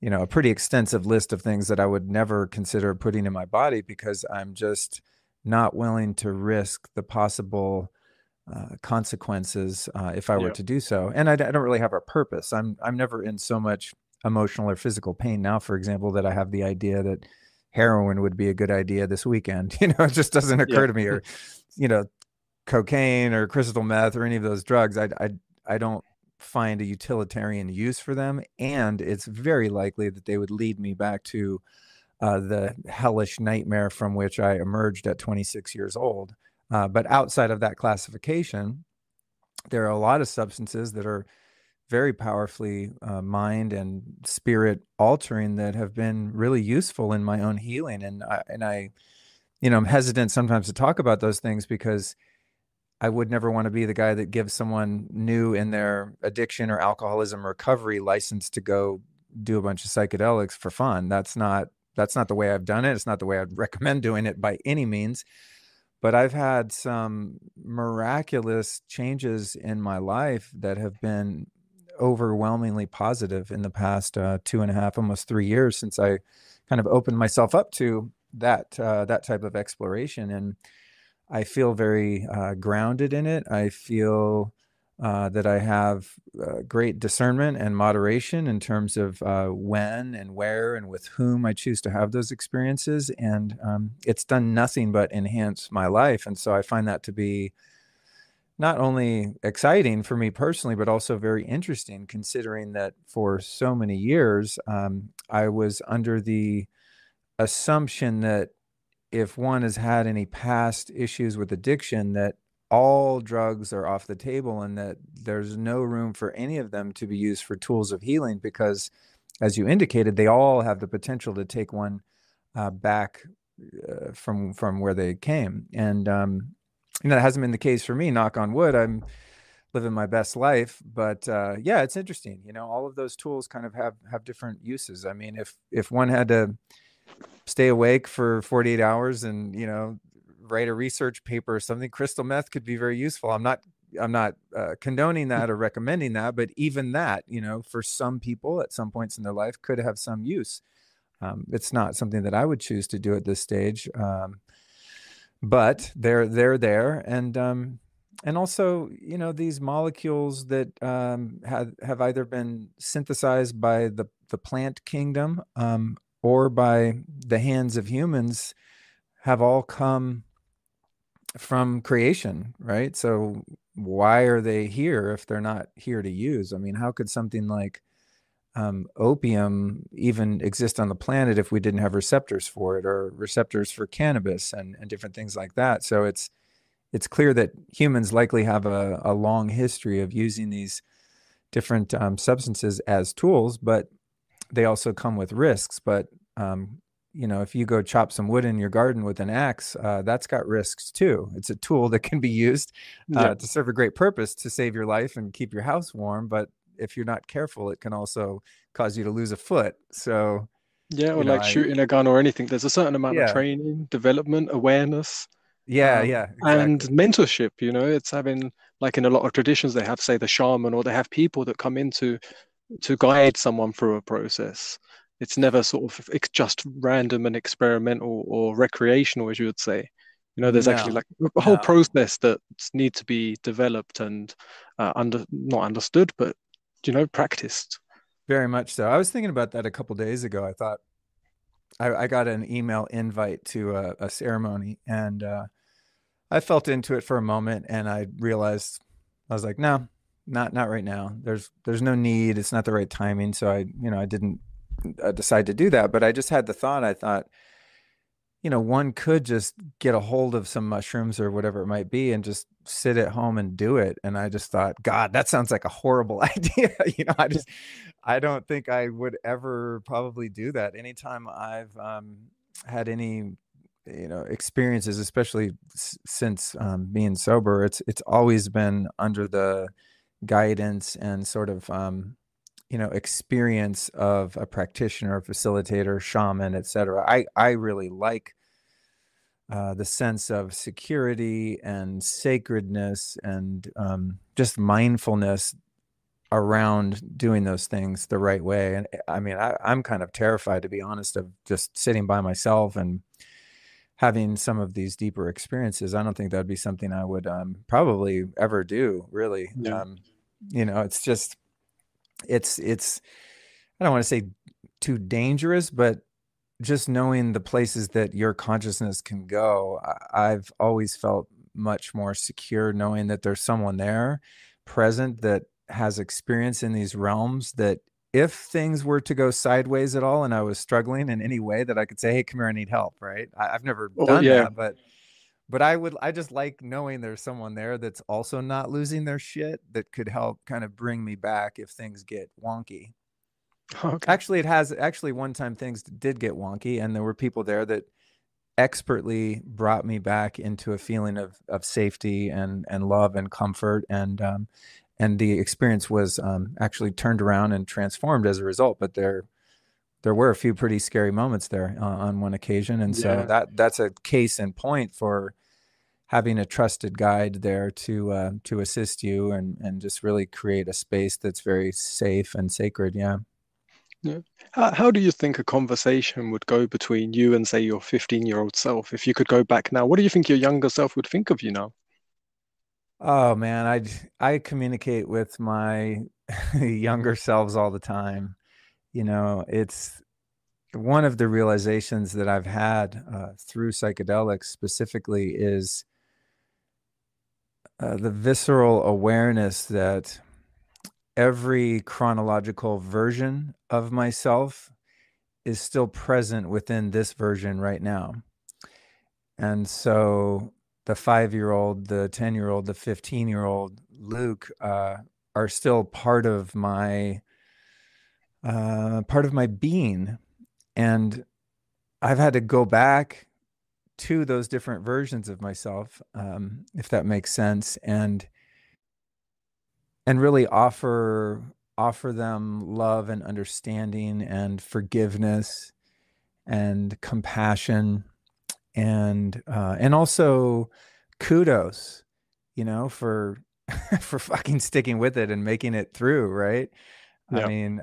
S2: a pretty extensive list of things that I would never consider putting in my body because I'm just not willing to risk the possible consequences if I were
S1: Yeah.
S2: to do so. And I don't really have a purpose. I'm never in so much emotional or physical pain now, for example, that I have the idea that heroin would be a good idea this weekend. It just doesn't
S1: Yeah.
S2: occur to me, or you know, cocaine or crystal meth or any of those drugs. I don't find a utilitarian use for them, and it's very likely that they would lead me back to the hellish nightmare from which I emerged at 26 years old. But outside of that classification, there are a lot of substances that are very powerfully mind and spirit altering that have been really useful in my own healing. And I, I'm hesitant sometimes to talk about those things because I would never want to be the guy that gives someone new in their addiction or alcoholism recovery license to go do a bunch of psychedelics for fun. That's not the way I've done it. It's not the way I'd recommend doing it by any means. But I've had some miraculous changes in my life that have been overwhelmingly positive in the past 2.5, almost 3 years since I kind of opened myself up to that type of exploration. And I feel very grounded in it. I feel that I have great discernment and moderation in terms of when and where and with whom I choose to have those experiences. And it's done nothing but enhance my life. And so I find that to be not only exciting for me personally, but also very interesting, considering that for so many years, I was under the assumption that if one has had any past issues with addiction, that all drugs are off the table and that there's no room for any of them to be used for tools of healing because, as you indicated, they all have the potential to take one back from where they came. And that hasn't been the case for me. Knock on wood. I'm living my best life, but yeah, it's interesting. All of those tools kind of have different uses. I mean, if one had to stay awake for 48 hours and write a research paper or something, crystal meth could be very useful. I'm not condoning that or recommending that, but even that, for some people at some points in their life could have some use. It's not something that I would choose to do at this stage, but they're there. And also, these molecules that have either been synthesized by the plant kingdom or by the hands of humans have all come from creation, right? So why are they here if they're not here to use? I mean, how could something like opium even exist on the planet if we didn't have receptors for it, or receptors for cannabis and different things like that? So it's clear that humans likely have a long history of using these different substances as tools, but they also come with risks. But if you go chop some wood in your garden with an axe, that's got risks too. It's a tool that can be used
S1: Yeah.
S2: to serve a great purpose to save your life and keep your house warm. But if you're not careful, it can also cause you to lose a foot. So,
S1: Yeah, or
S2: you know,
S1: like
S2: I
S1: shooting a gun or anything. There's a certain amount of
S2: yeah,
S1: training, development, awareness,
S2: yeah,
S1: and
S2: exactly.
S1: mentorship. It's having, like in a lot of traditions, they have, say, the shaman, or they have people that come in to guide someone through a process. It's never sort of just random and experimental or recreational, as you would say. There's actually
S2: No,
S1: like a whole
S2: no.
S1: process that needs to be developed and not understood, but practiced.
S2: Very much so. I was thinking about that a couple days ago. I thought I got an email invite to a ceremony, and I felt into it for a moment, and I realized I was like, no, not right now. There's no need. It's not the right timing. So I didn't decide to do that. But I just had the thought. I thought, one could just get a hold of some mushrooms or whatever it might be and just sit at home and do it. And I just thought, God, that sounds like a horrible idea. I don't think I would ever probably do that. Anytime I've had any, experiences, especially since being sober, it's always been under the guidance and sort of, experience of a practitioner, facilitator, shaman, etc. I really like the sense of security and sacredness and just mindfulness around doing those things the right way. And I mean, I'm kind of terrified, to be honest, of just sitting by myself and having some of these deeper experiences. I don't think that'd be something I would probably ever do, really.
S1: Yeah.
S2: It's just, it's, I don't want to say too dangerous, but just knowing the places that your consciousness can go, I've always felt much more secure knowing that there's someone there present that has experience in these realms, that if things were to go sideways at all and I was struggling in any way, that I could say, hey, come here, I need help, right? I've never
S1: Oh,
S2: done
S1: yeah.
S2: that, but I just like knowing there's someone there that's also not losing their shit, that could help kind of bring me back if things get wonky.
S1: Okay.
S2: Actually one time things did get wonky, and there were people there that expertly brought me back into a feeling of safety and love and comfort, and the experience was actually turned around and transformed as a result. But there were a few pretty scary moments there on one occasion, and so
S1: Yeah.
S2: that's a case in point for having a trusted guide there to assist you and just really create a space that's very safe and sacred. Yeah.
S1: Yeah. How do you think a conversation would go between you and, say, your 15-year-old self? If you could go back now, what do you think your younger self would think of you now?
S2: Oh man, I communicate with my younger selves all the time. It's one of the realizations that I've had through psychedelics specifically is the visceral awareness that every chronological version of myself is still present within this version right now. And so the 5-year-old, the 10-year-old, the 15-year-old Luke are still part of my being. And I've had to go back to those different versions of myself, if that makes sense, and really offer them love and understanding and forgiveness and compassion and also kudos, for for fucking sticking with it and making it through, right? I
S1: Yeah.
S2: mean,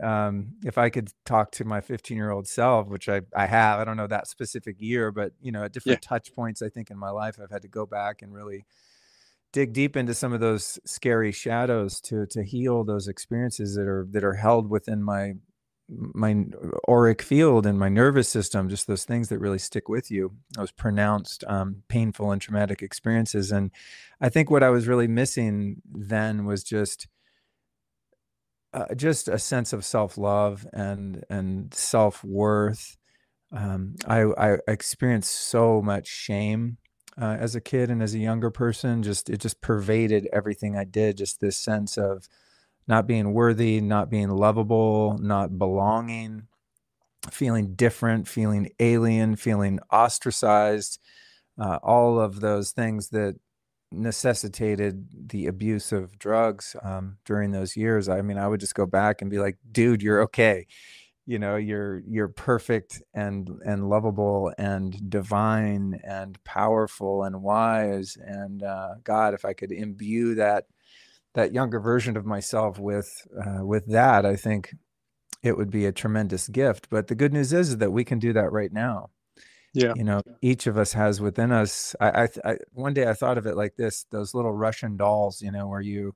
S2: if I could talk to my 15-year-old self, which I have, I don't know that specific year, but at
S1: Yeah.
S2: different touch points, I think in my life, I've had to go back and really dig deep into some of those scary shadows to heal those experiences that are held within my auric field and my nervous system, just those things that really stick with you, those pronounced painful and traumatic experiences. And I think what I was really missing then was just a sense of self-love and self-worth. I experienced so much shame as a kid and as a younger person. It just pervaded everything I did. Just this sense of not being worthy, not being lovable, not belonging, feeling different, feeling alien, feeling ostracized, all of those things that necessitated the abuse of drugs during those years. I mean, I would just go back and be like, dude, you're okay. You're perfect and lovable and divine and powerful and wise. And God, if I could imbue that younger version of myself with that, I think it would be a tremendous gift. But the good news is that we can do that right now.
S1: Yeah.
S2: Each of us has within us. One day I thought of it like this: those little Russian dolls, where you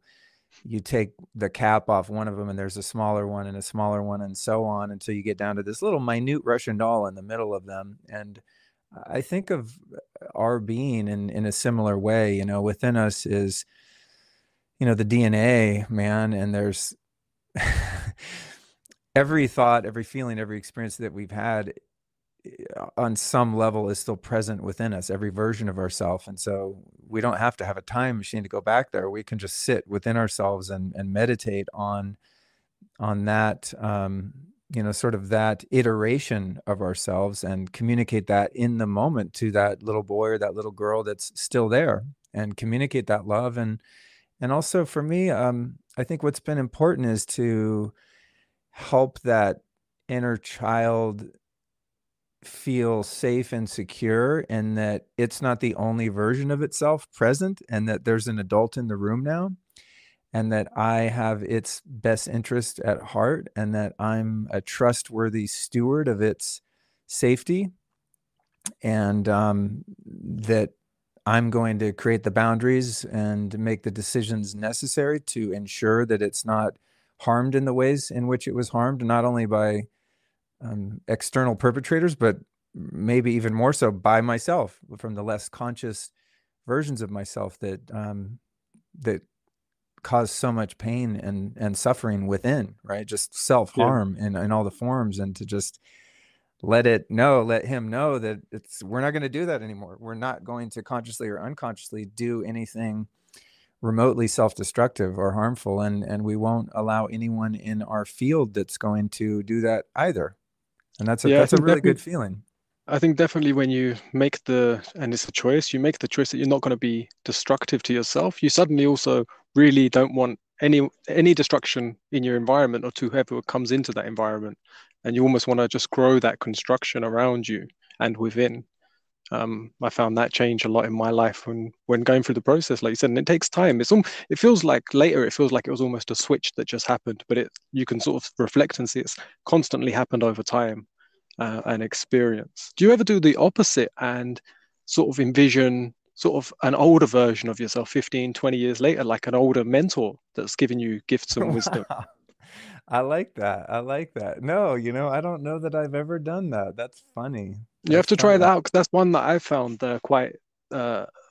S2: take the cap off one of them, and there's a smaller one and a smaller one, and so on until you get down to this little minute Russian doll in the middle of them. And I think of our being in a similar way. Within us is the DNA, man, and there's every thought, every feeling, every experience that we've had on some level is still present within us, every version of ourselves. And so we don't have to have a time machine to go back there. We can just sit within ourselves and meditate on that, sort of that iteration of ourselves, and communicate that in the moment to that little boy or that little girl that's still there, and communicate that love. And also for me, I think what's been important is to help that inner child feel safe and secure, and that it's not the only version of itself present, and that there's an adult in the room now, and that I have its best interest at heart, and that I'm a trustworthy steward of its safety, and that I'm going to create the boundaries and make the decisions necessary to ensure that it's not harmed in the ways in which it was harmed, not only by external perpetrators, but maybe even more so by myself, from the less conscious versions of myself that cause so much pain and suffering within, right? Just
S1: Yeah.
S2: self-harm in all the forms, and to just let him know that we're not going to do that anymore. We're not going to consciously or unconsciously do anything remotely self-destructive or harmful, and we won't allow anyone in our field that's going to do that either. And
S1: Yeah,
S2: that's a really good feeling.
S1: I think definitely when you make and it's a choice, you make the choice that you're not going to be destructive to yourself. You suddenly also really don't want any destruction in your environment or to whoever comes into that environment. And you almost want to just grow that construction around you and within. I found that change a lot in my life when going through the process, like you said, and it takes time. It feels like later, it feels like it was almost a switch that just happened, but you can sort of reflect and see it's constantly happened over time and experience. Do you ever do the opposite and sort of envision sort of an older version of yourself 15, 20 years later, like an older mentor that's giving you gifts and wisdom?
S2: Wow. I like that. I like that. No, I don't know that I've ever done that. That's funny.
S1: You have
S2: That's
S1: to try that
S2: funny.
S1: out because that's one that I found quite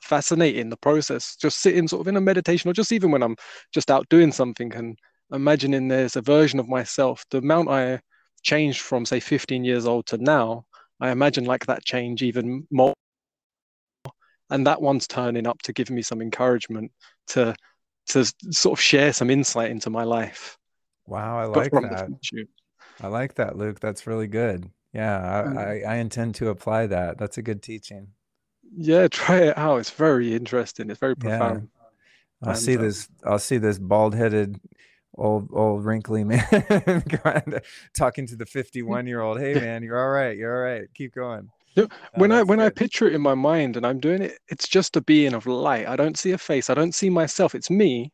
S1: fascinating. The process, just sitting sort of in a meditation, or just even when I'm just out doing something and imagining there's a version of myself. The amount I changed from say 15 years old to now, I imagine like that change even more. And that one's turning up to give me some encouragement to sort of share some insight into my life,
S2: Wow, I
S1: but
S2: like
S1: from the
S2: that.
S1: future.
S2: I like that, Luke. That's really good. Yeah,
S1: Mm.
S2: I intend to apply that. That's a good teaching.
S1: Yeah, try it out. It's very interesting. It's very
S2: Yeah.
S1: profound. And
S2: I'll see this bald-headed old wrinkly man talking to the 51-year-old. Hey man, you're all right. You're all right. Keep going.
S1: you know,
S2: Oh, that's
S1: when I
S2: good.
S1: picture it in my mind and I'm doing it, it's just a being of light. I don't see a face. I don't see myself. It's me,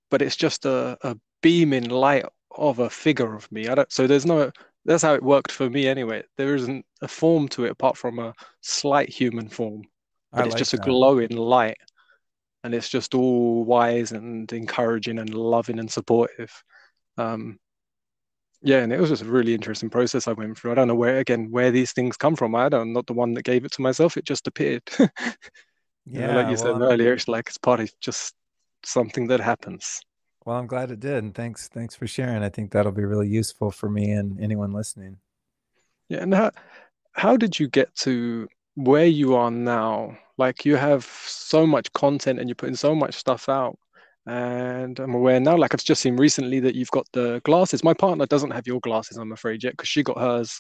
S1: but it's just a beaming light of a figure of me. I don't. So there's no. That's how it worked for me anyway. There isn't a form to it apart from a slight human form,
S2: I
S1: but it's
S2: like
S1: just a
S2: that.
S1: glowing light, and it's just all wise and encouraging and loving and supportive. Um, yeah, and it was just a really interesting process I went through. I don't know where these things come from. I'm not the one that gave it to myself. It just appeared. Like
S2: Yeah,
S1: you
S2: well,
S1: said
S2: I'm
S1: earlier, it's like it's part of just something that happens.
S2: well, I'm glad it did, and thanks for sharing. I think that'll be really useful for me and anyone listening.
S1: Yeah, and how did you get to where you are now? Like you have so much content and you're putting so much stuff out. And I'm aware now, like I've just seen recently that you've got the glasses. My partner doesn't have your glasses, I'm afraid, yet, because she got hers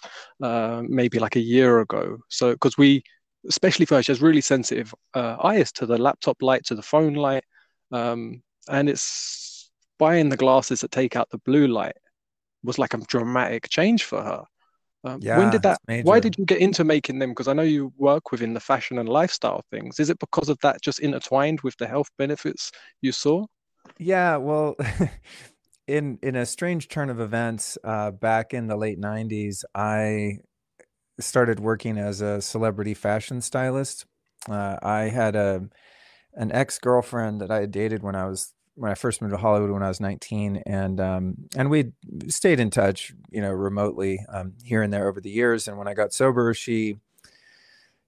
S1: maybe like a year ago. So, because especially for her, she has really sensitive eyes to the laptop light, to the phone light. And it's buying the glasses that take out the blue light was like a dramatic change for her. When
S2: Yeah,
S1: did
S2: it's
S1: that? Why
S2: major.
S1: did you get into making them? Because I know you work within the fashion and lifestyle things. Is it because of that just intertwined with the health benefits you saw?
S2: Yeah, well, in a strange turn of events, back in the late 90s, I started working as a celebrity fashion stylist. I had an ex-girlfriend that I had dated when I first moved to Hollywood when I was 19, and we stayed in touch, remotely, here and there over the years. And when I got sober, she,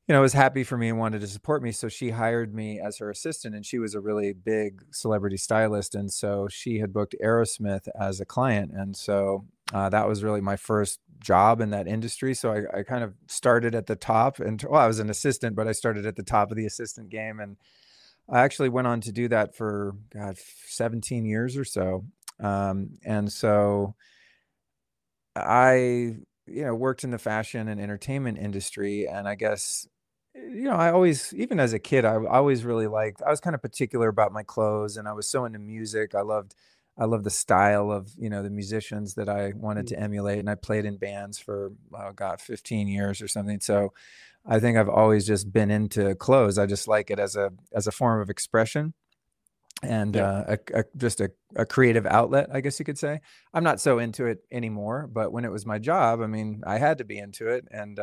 S2: was happy for me and wanted to support me, so she hired me as her assistant. And she was a really big celebrity stylist, and so she had booked Aerosmith as a client, and so that was really my first job in that industry. So I kind of started at the top, and well, I was an assistant, but I started at the top of the assistant game, and I actually went on to do that for, God, 17 years or so. And so I, worked in the fashion and entertainment industry. And I guess, I always, even as a kid, I always really liked, I was kind of particular about my clothes, and I was so into music. I loved I love the style of, the musicians that I wanted
S1: Mm.
S2: to emulate. And I played in bands for, oh God, 15 years or something. So I think I've always just been into clothes. I just like it as a form of expression and
S1: Yeah.
S2: just a creative outlet, I guess you could say. I'm not so into it anymore, but when it was my job, I mean, I had to be into it. And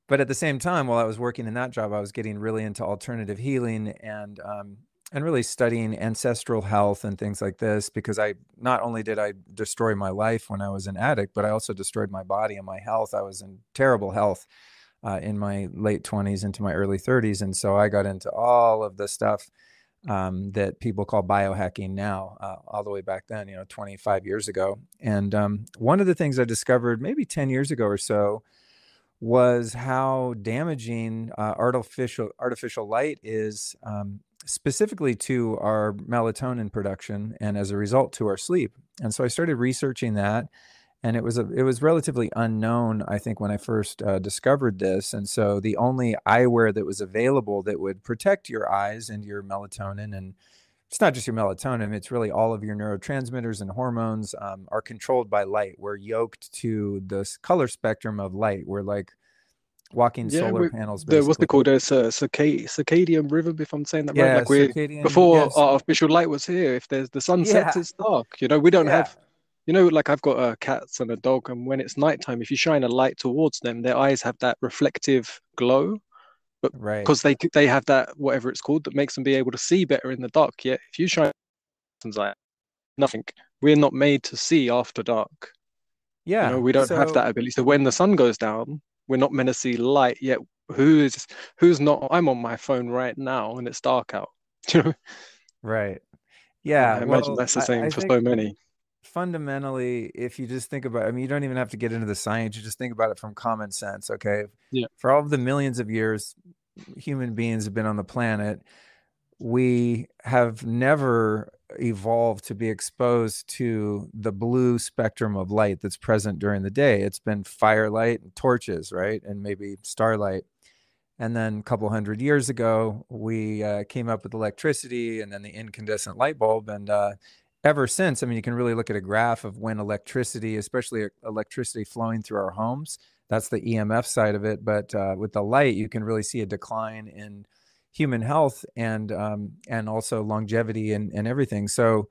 S2: but at the same time, while I was working in that job, I was getting really into alternative healing and really studying ancestral health and things like this, because I not only did I destroy my life when I was an addict, but I also destroyed my body and my health. I was in terrible health in my late 20s into my early 30s. And so I got into all of the stuff that people call biohacking now, all the way back then, 25 years ago. And one of the things I discovered maybe 10 years ago or so was how damaging artificial light is, specifically to our melatonin production, and as a result to our sleep. And so I started researching that, and it was relatively unknown, I think, when I first discovered this. And so the only eyewear that was available that would protect your eyes and your melatonin, and it's not just your melatonin, it's really all of your neurotransmitters and hormones, are controlled by light. We're yoked to this color spectrum of light. We're like walking
S1: Yeah,
S2: solar panels,
S1: the what's
S2: basically.
S1: it called? There's a circadian rhythm, if I'm saying that right.
S2: Yeah,
S1: Like we're
S2: circadian.
S1: before
S2: Yes.
S1: artificial light was here. If there's the sun sets,
S2: Yeah.
S1: it's dark. We don't
S2: Yeah.
S1: have, like I've got cats and a dog, and when it's nighttime, if you shine a light towards them, their eyes have that reflective glow, but
S2: Right.
S1: because they have that whatever it's called that makes them be able to see better in the dark. Yet if you shine light, nothing. We're not made to see after dark.
S2: Yeah.
S1: We don't have
S2: So
S1: that ability. So when the sun goes down, we're not meant to see light. Yet who's not? I'm on my phone right now and it's dark out. You know,
S2: right.
S1: and
S2: Yeah.
S1: I imagine
S2: Well,
S1: that's the same
S2: I
S1: for
S2: think
S1: so many.
S2: fundamentally, if you just think about, I mean, you don't even have to get into the science, you just think about it from common sense. Okay.
S1: Yeah,
S2: For all of the millions of years human beings have been on the planet, we have never evolved to be exposed to the blue spectrum of light that's present during the day. It's been firelight and torches, right? And maybe starlight. And then a couple hundred years ago, we came up with electricity and then the incandescent light bulb. And ever since, I mean, you can really look at a graph of when electricity, especially electricity flowing through our homes, that's the EMF side of it. But with the light, you can really see a decline in human health and also longevity and everything. So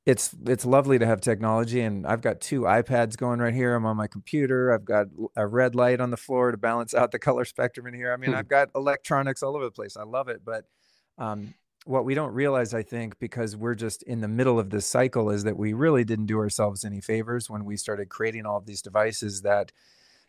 S2: it's lovely to have technology, and I've got two iPads going right here. I'm on my computer. I've got a red light on the floor to balance out the color spectrum in here. I mean,
S1: hmm.
S2: I've got electronics all over the place. I love it. But um, what we don't realize, I think, because we're just in the middle of this cycle, is that we really didn't do ourselves any favors when we started creating all of these devices that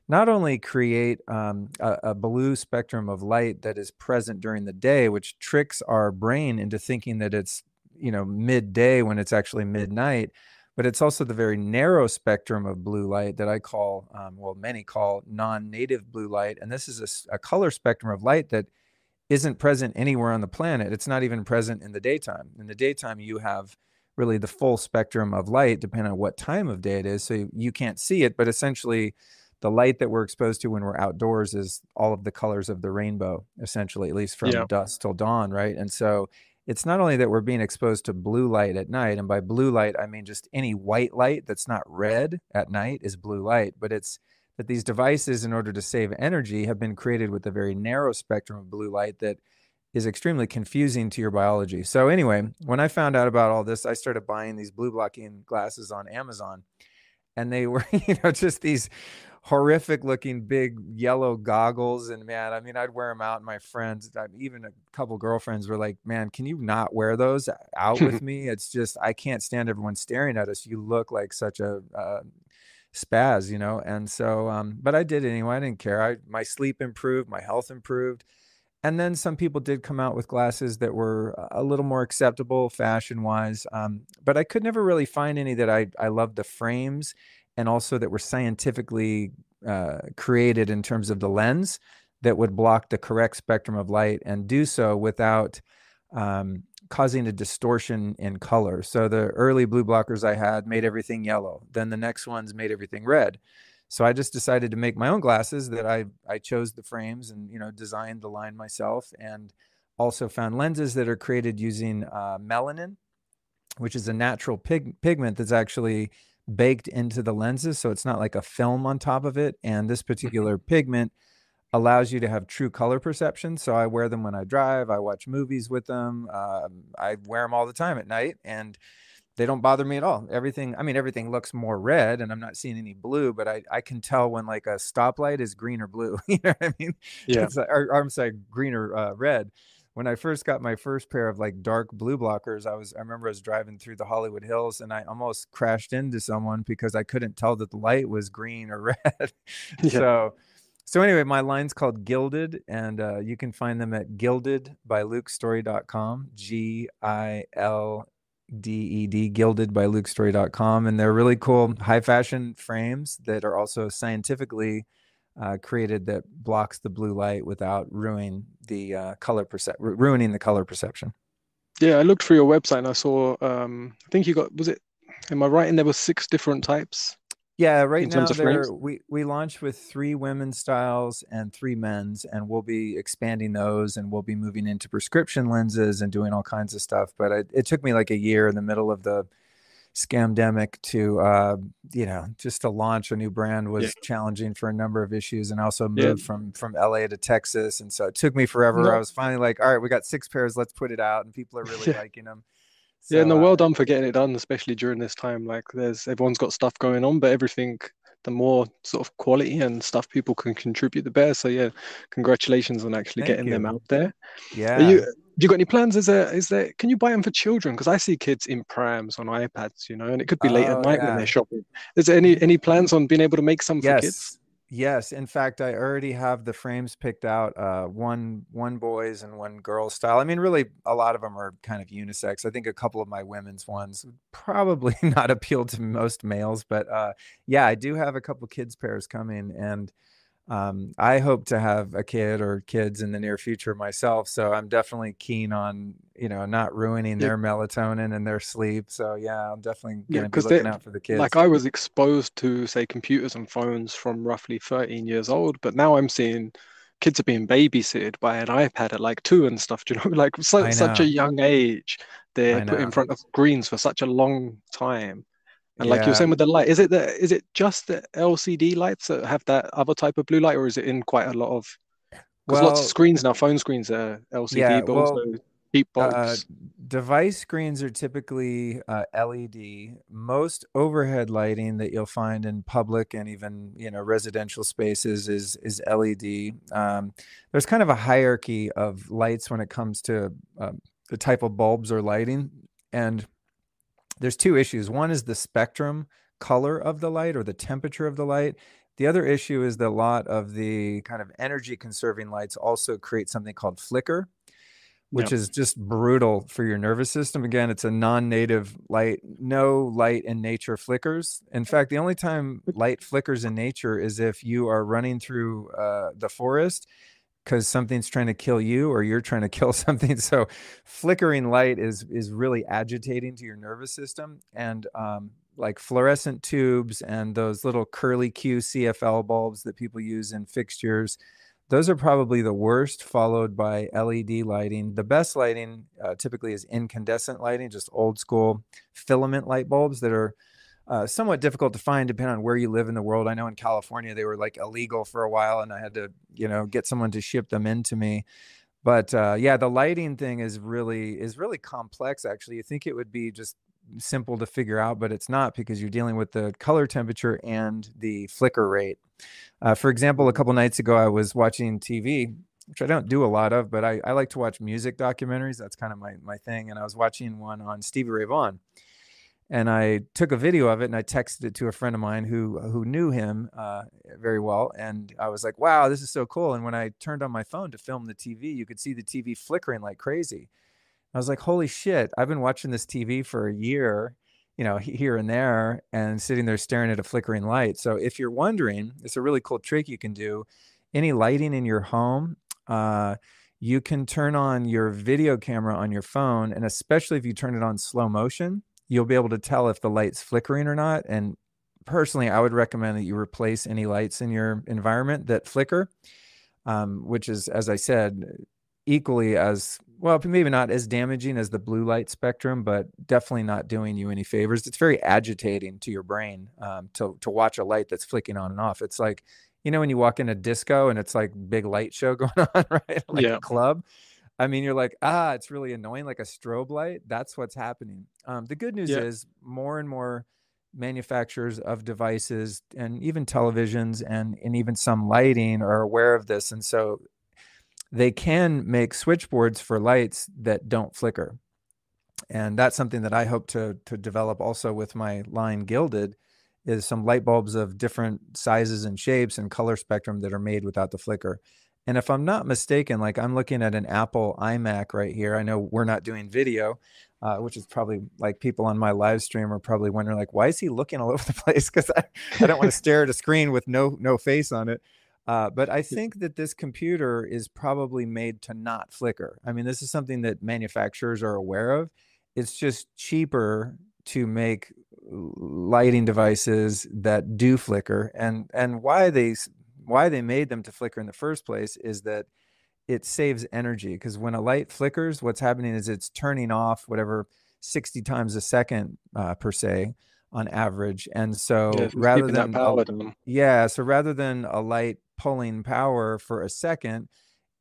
S2: not only create a blue spectrum of light that is present during the day, which tricks our brain into thinking that it's midday when it's actually midnight, but it's also the very narrow spectrum of blue light that I call, well, many call non-native blue light. And this is a color spectrum of light that isn't present anywhere on the planet. It's not even present in the daytime. In the daytime, you have really the full spectrum of light, depending on what time of day it is. So you can't see it, but essentially the light that we're exposed to when we're outdoors is all of the colors of the rainbow, essentially, at least from
S1: Yeah,
S2: dusk till dawn, right? And so it's not only that we're being exposed to blue light at night, and by blue light, I mean just any white light that's not red at night is blue light, but it's that these devices, in order to save energy, have been created with a very narrow spectrum of blue light that is extremely confusing to your biology. So anyway, when I found out about all this, I started buying these blue blocking glasses on Amazon, and they were, just these horrific looking big yellow goggles. And man, I mean, I'd wear them out, and my friends, even a couple girlfriends were like, man, can you not wear those out with me? It's just, I can't stand everyone staring at us. You look like such a spaz, And so but I did it anyway. I didn't care. My sleep improved, my health improved. And then some people did come out with glasses that were a little more acceptable fashion wise. But I could never really find any that I loved the frames, and also that were scientifically created in terms of the lens that would block the correct spectrum of light and do so without causing a distortion in color. So the early blue blockers I had made everything yellow. Then the next ones made everything red. So I just decided to make my own glasses that I chose the frames and, designed the line myself, and also found lenses that are created using melanin. which is a natural pigment that's actually baked into the lenses. So it's not like a film on top of it. And this
S1: Mhm.
S2: particular pigment allows you to have true color perception. So I wear them when I drive. I watch movies with them. I wear them all the time at night, and they don't bother me at all. Everything, I mean, everything looks more red, and I'm not seeing any blue, but I can tell when like a stoplight is green or blue. You know what I mean?
S1: Yeah.
S2: It's like, or I'm sorry, green or red. When I first got my first pair of like dark blue blockers, I remember I was driving through the Hollywood Hills and I almost crashed into someone because I couldn't tell that the light was green or red.
S1: Yeah.
S2: So anyway, my line's called Gilded, and you can find them at gildedbylukestory.com, GILDED, gildedbylukestory.com. And they're really cool high fashion frames that are also scientifically created that blocks the blue light without ruining the ruining the color perception.
S1: Yeah, I looked through your website and I saw, I think you got, was it, am I right? And there were six different types
S2: Yeah, right
S1: in terms
S2: now
S1: of frames?
S2: we launched with 3 women's styles and 3 men's, and we'll be expanding those, and we'll be moving into prescription lenses and doing all kinds of stuff. But it took me like a year in the middle of the scamdemic to just to launch a new brand
S1: Yeah.
S2: was challenging for a number of issues, and also
S1: Yeah.
S2: moved from LA to Texas, and so it took me forever. I
S1: No.
S2: was finally like, all right, we got 6 pairs, let's put it out, and people are really
S1: Yeah.
S2: liking them.
S1: Yeah,
S2: So
S1: no, well done for getting it done, especially during this time. Like everyone's got stuff going on, but everything, the more sort of quality and stuff people can contribute, the better. So yeah, congratulations on actually
S2: thank
S1: getting them
S2: you.
S1: out there. Are you,
S2: Yeah.
S1: have you got any plans? Can you buy them for children? Because I see kids in prams on iPads, and it could be late at
S2: Oh
S1: night when they're
S2: yeah.
S1: shopping. Is there any plans on being able to make some for kids?
S2: Yes. Yes. In fact, I already have the frames picked out, one boys and one girls style. I mean, really, a lot of them are kind of unisex. I think a couple of my women's ones would probably not appeal to most males, but yeah, I do have a couple kids pairs coming, and I hope to have a kid or kids in the near future myself. So I'm definitely keen on, not ruining
S1: Yeah,
S2: their melatonin and their sleep. So yeah, I'm definitely
S1: yeah,
S2: going to be
S1: because they
S2: looking out for the
S1: like
S2: kids.
S1: I was exposed to say computers and phones from roughly 13 years old, but now I'm seeing kids are being babysitted by an iPad at like 2 and stuff. Do you know, like
S2: I
S1: such a
S2: know.
S1: young age, they're
S2: I
S1: put in
S2: know.
S1: front of screens for such a long time. And like you were
S2: Yeah.
S1: saying with the light, is it just the LCD lights that have that other type of blue light, or is it in quite a lot of? Because lots of
S2: Well,
S1: screens now, phone screens are LCD,
S2: yeah.
S1: but also
S2: Well,
S1: heat
S2: uh,
S1: bulbs.
S2: device screens are typically LED. Most overhead lighting that you'll find in public and even residential spaces is LED. There's kind of a hierarchy of lights when it comes to the type of bulbs or lighting, and there's 2 issues. One is the spectrum color of the light or the temperature of the light. The other issue is that a lot of the kind of energy conserving lights also create something called flicker,
S1: Yeah.
S2: which is just brutal for your nervous system. Again, it's a non-native light. No light in nature flickers. In fact, the only time light flickers in nature is if you are running through the forest because something's trying to kill you or you're trying to kill something. So flickering light is really agitating to your nervous system. And like fluorescent tubes and those little curly Q CFL bulbs that people use in fixtures, those are probably the worst, followed by LED lighting. The best lighting typically is incandescent lighting, just old school filament light bulbs that are somewhat difficult to find depending on where you live in the world. I know in California they were like illegal for a while, and I had to, get someone to ship them in to me. But yeah, the lighting thing is really complex. Actually, you think it would be just simple to figure out, but it's not because you're dealing with the color temperature and the flicker rate. For example, a couple nights ago, I was watching TV, which I don't do a lot of, but I like to watch music documentaries. That's kind of my thing. And I was watching one on Stevie Ray Vaughan, and I took a video of it and I texted it to a friend of mine who knew him very well, and I was like, "Wow, this is so cool!" And when I turned on my phone to film the TV, you could see the TV flickering like crazy. I was like, "Holy shit! I've been watching this TV for a year, here and there, and sitting there staring at a flickering light." So if you're wondering, it's a really cool trick you can do. Any lighting in your home, you can turn on your video camera on your phone, and especially if you turn it on slow motion, you'll be able to tell if the light's flickering or not. And personally, I would recommend that you replace any lights in your environment that flicker, which is, as I said, equally as Well, maybe not as damaging as the blue light spectrum, but definitely not doing you any favors. It's very agitating to your brain, to watch a light that's flicking on and off. It's like, you know, when you walk in a disco and it's like big light show going on, right? Like a
S1: Yeah,
S2: club. I mean, you're like, ah, it's really annoying, like a strobe light. That's what's happening. The good news
S1: yeah,
S2: is more and more manufacturers of devices and even televisions and even some lighting are aware of this. And so they can make switchboards for lights that don't flicker. And that's something that I hope to develop also with my line Gilded, is some light bulbs of different sizes and shapes and color spectrum that are made without the flicker. And if I'm not mistaken, like I'm looking at an Apple iMac right here. I know we're not doing video, which is probably like people on my live stream are probably wondering like, why is he looking all over the place? Because I don't want to stare at a screen with no face on it. But I think that this computer is probably made to not flicker. I mean, this is something that manufacturers are aware of. It's just cheaper to make lighting devices that do flicker, and why they made them to flicker in the first place is that it saves energy, because when a light flickers, what's happening is it's turning off whatever 60 times a second, per se, on average. And
S1: yeah.
S2: so
S1: So it's
S2: rather
S1: keeping that
S2: than a
S1: power down.
S2: yeah, so rather than a light pulling power for a second,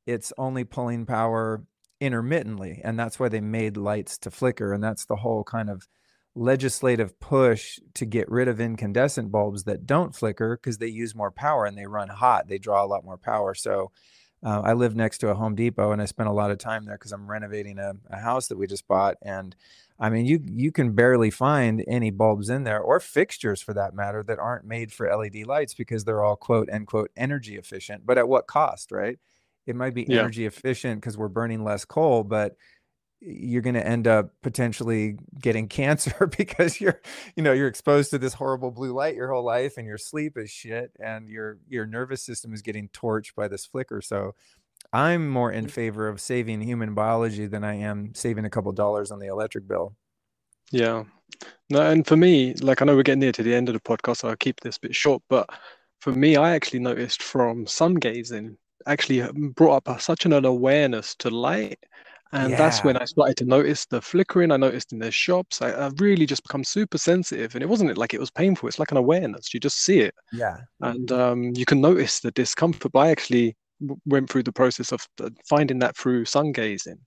S2: it's only pulling power intermittently. And that's why they made lights to flicker. And that's the whole kind of legislative push to get rid of incandescent bulbs that don't flicker, because they use more power and they run hot. They draw a lot more power. So I live next to a Home Depot, and I spent a lot of time there because I'm renovating a house that we just bought. And I mean, you can barely find any bulbs in there, or fixtures for that matter, that aren't made for LED lights, because they're all quote unquote energy efficient. But at what cost, right? It might be
S1: Yeah.
S2: energy efficient because we're burning less coal, but you're going to end up potentially getting cancer because you're exposed to this horrible blue light your whole life, and your sleep is shit, and your nervous system is getting torched by this flicker. So I'm more in favor of saving human biology than I am saving a couple dollars on the electric bill.
S1: Yeah. No, and for me, like I know we're getting near to the end of the podcast, so I'll keep this bit short. But for me, I actually noticed from sun gazing, actually brought up such an awareness to light. And that's when
S2: Yeah.
S1: I started to notice the flickering. I noticed in the shops. I really just become super sensitive. And it wasn't like it was painful. It's like an awareness. You just see it.
S2: Yeah.
S1: And you can notice the discomfort. But I actually went through the process of finding that through sun gazing.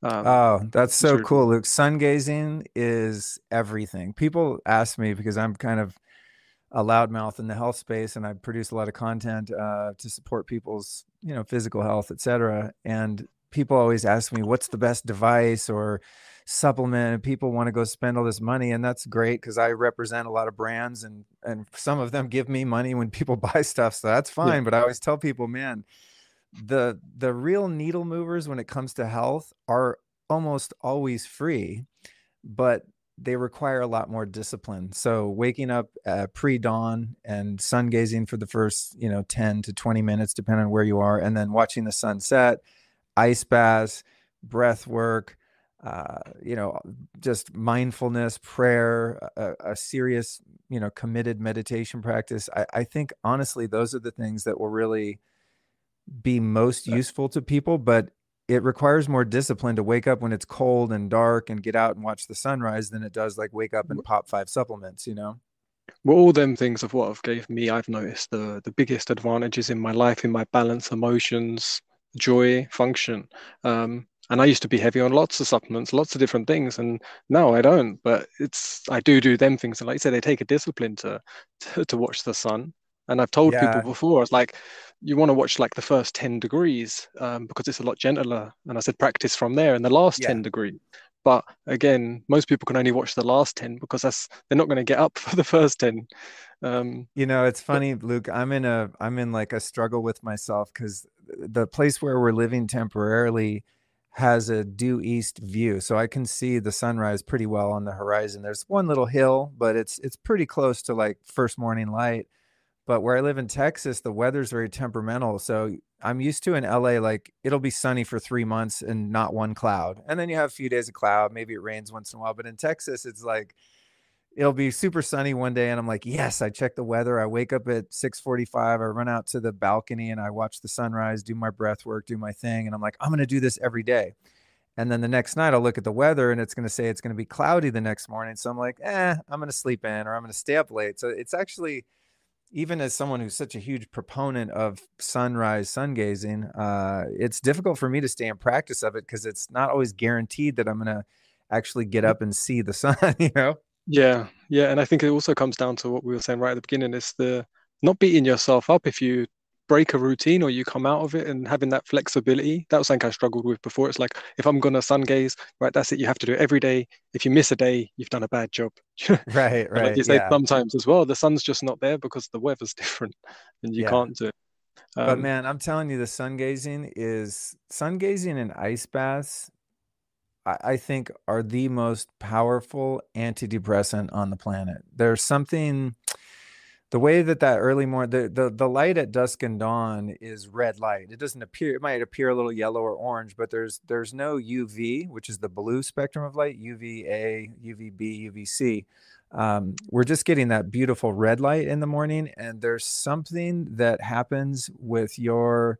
S2: Oh, that's
S1: It's
S2: so
S1: really
S2: cool, Luke. Sun gazing is everything. People ask me, because I'm kind of a loudmouth in the health space, and I produce a lot of content to support people's, physical health, etc. And people always ask me, what's the best device or supplement? And people want to go spend all this money, and that's great because I represent a lot of brands, and some of them give me money when people buy stuff, so that's
S1: yeah.
S2: fine. But I always tell people, man, the real needle movers when it comes to health are almost always free, but they require a lot more discipline. So waking up pre-dawn and sun gazing for the first 10 to 20 minutes, depending on where you are, and then watching the sunset, ice baths, breath work, just mindfulness, prayer, a serious committed meditation practice. I think honestly those are the things that will really be most useful to people, but it requires more discipline to wake up when it's cold and dark and get out and watch the sunrise than it does like wake up and pop 5 supplements.
S1: Well, all them things of what have gave me, I've noticed the biggest advantages in my life, in my balance, emotions, joy, function. And I used to be heavy on lots of supplements, lots of different things, and now I don't. But I do them things, and like you said, they take a discipline to watch the sun. And I've told people
S2: Yeah,
S1: before, I was like, you want to watch like the first 10 degrees, because it's a lot gentler. And I said practice from there and the last
S2: yeah.
S1: 10 degrees. But again, most people can only watch the last 10 because they're not going to get up for the first 10.
S2: It's
S1: But
S2: funny, Luke. I'm in like a struggle with myself because the place where we're living temporarily has a due east view, so I can see the sunrise pretty well on the horizon. There's one little hill, but it's pretty close to like first morning light. But where I live in Texas, the weather's very temperamental. So I'm used to in LA, like it'll be sunny for 3 months and not one cloud. And then you have a few days of cloud. Maybe it rains once in a while. But in Texas, it's like it'll be super sunny one day. And I'm like, yes, I check the weather. I wake up at 6:45. I run out to the balcony and I watch the sunrise, do my breath work, do my thing. And I'm like, I'm going to do this every day. And then the next night I'll look at the weather and it's going to say it's going to be cloudy the next morning. So I'm like, I'm going to sleep in or I'm going to stay up late. So it's actually, even as someone who's such a huge proponent of sunrise sun gazing, it's difficult for me to stay in practice of it because it's not always guaranteed that I'm going to actually get up and see the sun, you know?
S1: Yeah, yeah, and I think it also comes down to what we were saying right at the beginning, is the not beating yourself up if you break a routine or you come out of it, and having that flexibility. That was something I struggled with before. It's like, if I'm gonna sun gaze, right, that's it. You have to do it every day. If you miss a day, you've done a bad job.
S2: Right,
S1: But like
S2: right.
S1: you say,
S2: Yeah.
S1: sometimes as well, the sun's just not there because the weather's different and you
S2: Yeah.
S1: can't do it.
S2: But
S1: Um,
S2: man, I'm telling you, the sun gazing and ice baths, I think are the most powerful antidepressant on the planet. There's something, the way that early morning, the light at dusk and dawn is red light. It doesn't appear, it might appear a little yellow or orange, but there's no UV, which is the blue spectrum of light, UVA, UVB, UVC. We're just getting that beautiful red light in the morning, and there's something that happens with your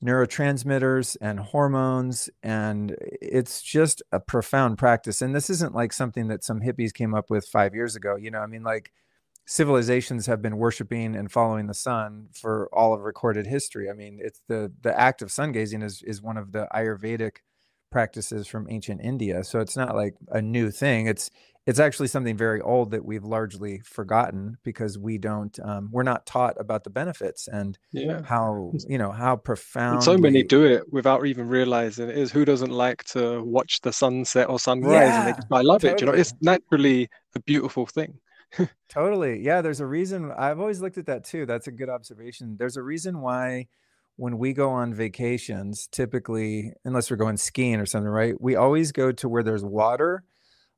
S2: neurotransmitters and hormones, and it's just a profound practice. And this isn't like something that some hippies came up with 5 years ago. I mean, like, civilizations have been worshiping and following the sun for all of recorded history. I mean, it's the act of sun gazing is one of the Ayurvedic practices from ancient India. So it's not like a new thing. It's actually something very old that we've largely forgotten because we're not taught about the benefits and
S1: yeah.
S2: how
S1: And so many
S2: profoundly.
S1: do it without even realizing it. Is who doesn't like to watch the sunset or sunrise? And they
S2: Yeah,
S1: just, I love it.
S2: totally.
S1: It's naturally a beautiful thing.
S2: Totally. Yeah, there's a reason. I've always looked at that too. That's a good observation. There's a reason why when we go on vacations, typically, unless we're going skiing or something, right? We always go to where there's water,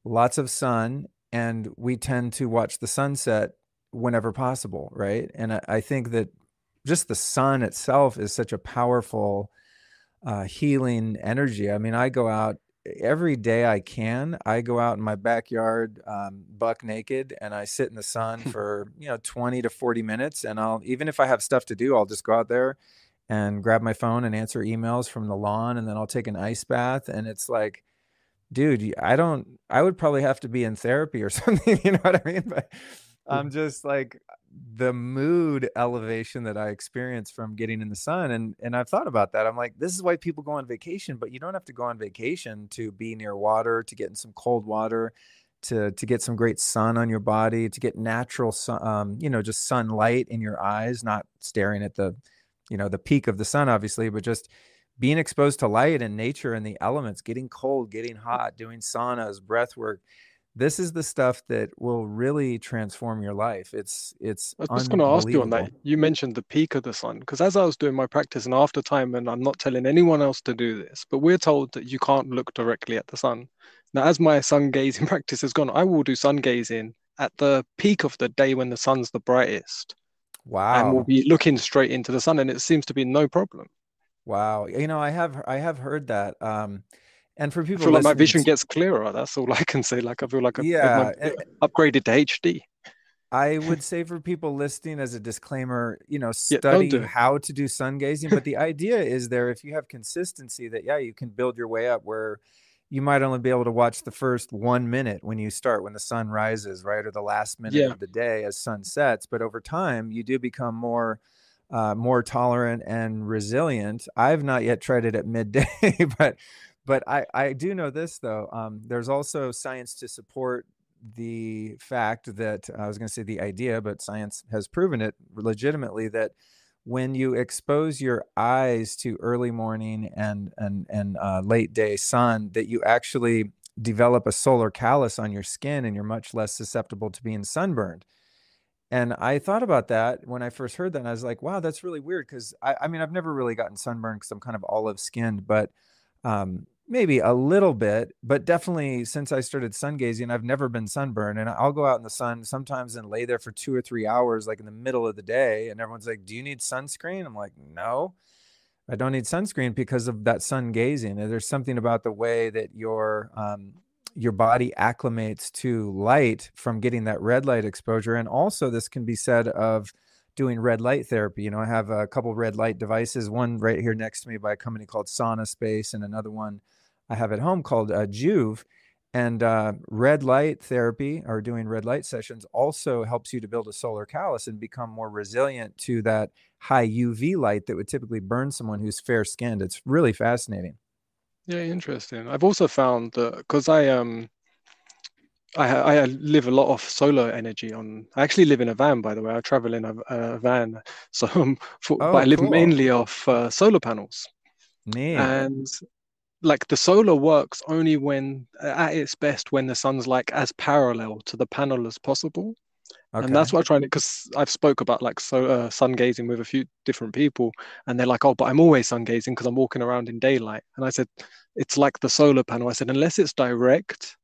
S2: lots of sun, and we tend to watch the sunset whenever possible, right? And I think that just the sun itself is such a powerful healing energy. I mean, I go out every day I can. I go out in my backyard, buck naked, and I sit in the sun for 20 to 40 minutes. And even if I have stuff to do, I'll just go out there and grab my phone and answer emails from the lawn, and then I'll take an ice bath. And it's like, dude, I would probably have to be in therapy or something, you know what I mean? But I'm just like, the mood elevation that I experience from getting in the sun. And I've thought about that. I'm like, this is why people go on vacation, but you don't have to go on vacation to be near water, to get in some cold water, to get some great sun on your body, to get natural sun, just sunlight in your eyes, not staring at the peak of the sun, obviously, but just being exposed to light and nature and the elements, getting cold, getting hot, doing saunas, breath work. This is the stuff that will really transform your life. It's
S1: I was just going to ask you on that.
S2: unbelievable.
S1: You mentioned the peak of the sun, because as I was doing my practice and after time, and I'm not telling anyone else to do this, but we're told that you can't look directly at the sun. Now, as my sun gazing practice has gone, I will do sun gazing at the peak of the day when the sun's the brightest, and will
S2: Wow.
S1: be looking straight into the sun, and it seems to be no problem.
S2: Wow. I have heard that. And for
S1: I
S2: people
S1: feel like my
S2: listening,
S1: vision gets clearer. That's all I can say. Like, I feel like my
S2: yeah,
S1: upgraded to HD.
S2: I would say for people listening as a disclaimer,
S1: Yeah, don't
S2: study
S1: do it.
S2: how to do sun gazing. But the idea is there, if you have consistency, that, yeah, you can build your way up where you might only be able to watch the first 1 minute when you start, when the sun rises, right? Or the last minute
S1: Yeah.
S2: of the day as sun sets. But over time, you do become more tolerant and resilient. I've not yet tried it at midday, but I do know this though. There's also science to support the fact that, I was going to say the idea, but science has proven it legitimately, that when you expose your eyes to early morning and late day sun, that you actually develop a solar callus on your skin and you're much less susceptible to being sunburned. And I thought about that when I first heard that, and I was like, wow, that's really weird. Because I mean, I've never really gotten sunburned because I'm kind of olive skinned, but maybe a little bit. But definitely since I started sun gazing, I've never been sunburned. And I'll go out in the sun sometimes and lay there for 2 or 3 hours, like in the middle of the day. And everyone's like, do you need sunscreen? I'm like, no, I don't need sunscreen because of that sun gazing. And there's something about the way that your body acclimates to light from getting that red light exposure. And also this can be said of doing red light therapy. I have a couple red light devices, one right here next to me by a company called Sauna Space, and another one I have at home called Juve. And red light therapy, or doing red light sessions, also helps you to build a solar callus and become more resilient to that high UV light that would typically burn someone who's fair skinned. It's really fascinating.
S1: Yeah, interesting. I've also found that because I live a lot of solar energy on. I actually live in a van, by the way. I travel in a van, so but I
S2: Oh,
S1: live
S2: cool.
S1: mainly off solar panels.
S2: Neat.
S1: And like the solar works only when at its best when the sun's like as parallel to the panel as possible. And that's
S2: Okay.
S1: what I try to, because I've spoke about like sun gazing with a few different people, and they're like, "Oh, but I'm always sun gazing because I'm walking around in daylight." And I said, "It's like the solar panel." I said, "Unless it's direct,"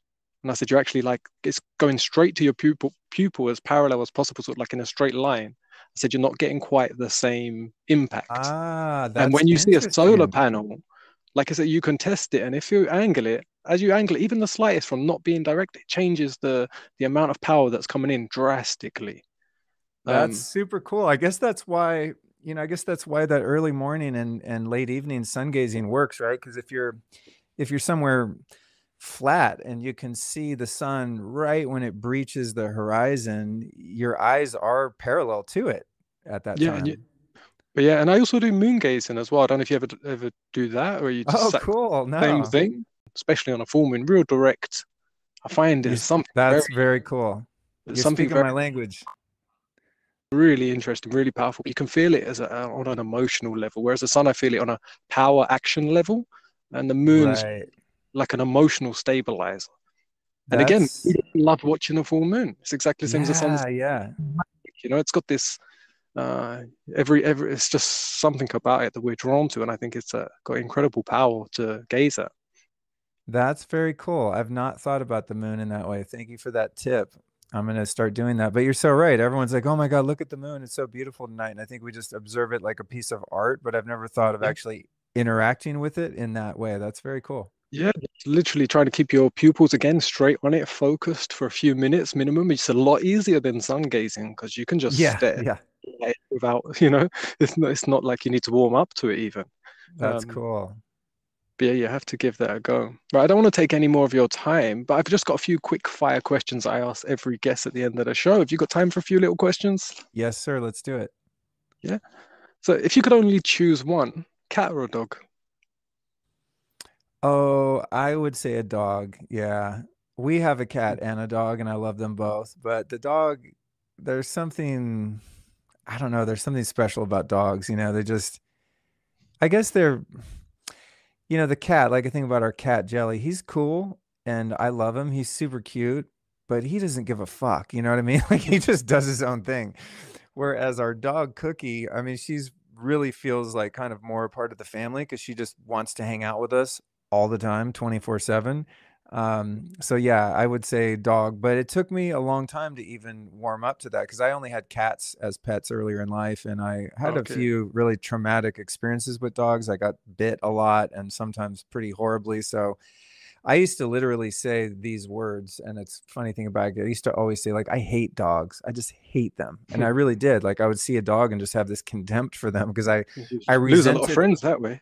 S1: and I said, "You're actually like it's going straight to your pupil as parallel as possible, sort of like in a straight line." I said, "You're not getting quite the same impact."
S2: Ah,
S1: And
S2: that's
S1: when you see a solar
S2: interesting.
S1: panel, like I said, you can test it, and if you angle it, as you angle it, even the slightest from not being direct, it changes the amount of power that's coming in drastically.
S2: That's
S1: Um,
S2: super cool. I guess that's why, I guess that's why that early morning and late evening sun gazing works, right? Because if you're somewhere flat and you can see the sun right when it breaches the horizon, your eyes are parallel to it at that
S1: yeah,
S2: time.
S1: but yeah, and I also do moon gazing as well. I don't know if you ever do that, or you just
S2: Oh, cool.
S1: same
S2: No.
S1: thing, especially on a full moon, real direct. I find
S2: You,
S1: very
S2: that's very cool.
S1: there's
S2: You're
S1: something
S2: speaking
S1: very
S2: my language.
S1: really interesting, really powerful. You can feel it on an emotional level, whereas the sun, I feel it on a power action level, and the moon's
S2: Right.
S1: like an emotional stabilizer. And again,
S2: That's,
S1: we love watching a full moon. It's exactly the same as the sun's.
S2: yeah, yeah.
S1: It's got this uh, every it's just something about it that we're drawn to, and I think it's got incredible power to gaze at.
S2: That's very cool. I've not thought about the moon in that way. Thank you for that tip. I'm going to start doing that. But you're so right. Everyone's like, oh my God, look at the moon. It's so beautiful tonight. And I think we just observe it like a piece of art, but I've never thought of
S1: Yeah,
S2: actually interacting with it in that way. That's very cool.
S1: yeah, literally trying to keep your pupils again straight on it, focused for a few minutes minimum. It's a lot easier than sun gazing because you can just
S2: Yeah,
S1: stare
S2: yeah.
S1: at it without, it's not like you need to warm up to it even.
S2: That's
S1: Um,
S2: cool.
S1: but yeah, you have to give that a go. Right, I don't want to take any more of your time, but I've just got a few quick fire questions I ask every guest at the end of the show. Have you got time for a few little questions?
S2: Yes, sir. Let's do it.
S1: Yeah. So if you could only choose one, cat or a dog?
S2: Oh, I would say a dog. Yeah. We have a cat and a dog, and I love them both. But the dog, there's something, I don't know, there's something special about dogs. They just, I guess they're, the cat, like I think about our cat Jelly, he's cool and I love him. He's super cute, but he doesn't give a fuck. You know what I mean? Like he just does his own thing. Whereas our dog Cookie, I mean, she's really feels like kind of more a part of the family because she just wants to hang out with us all the time, 24/7. So yeah, I would say dog, but it took me a long time to even warm up to that because I only had cats as pets earlier in life, and I had a
S1: Okay.
S2: few really traumatic experiences with dogs. I got bit a lot and sometimes pretty horribly. So I used to literally say these words, and it's funny thing about it. I used to always say, like, I hate dogs. I just hate them. And I really did. Like I would see a dog and just have this contempt for them because
S1: You
S2: I
S1: lose a lot of
S2: resented
S1: friends that way.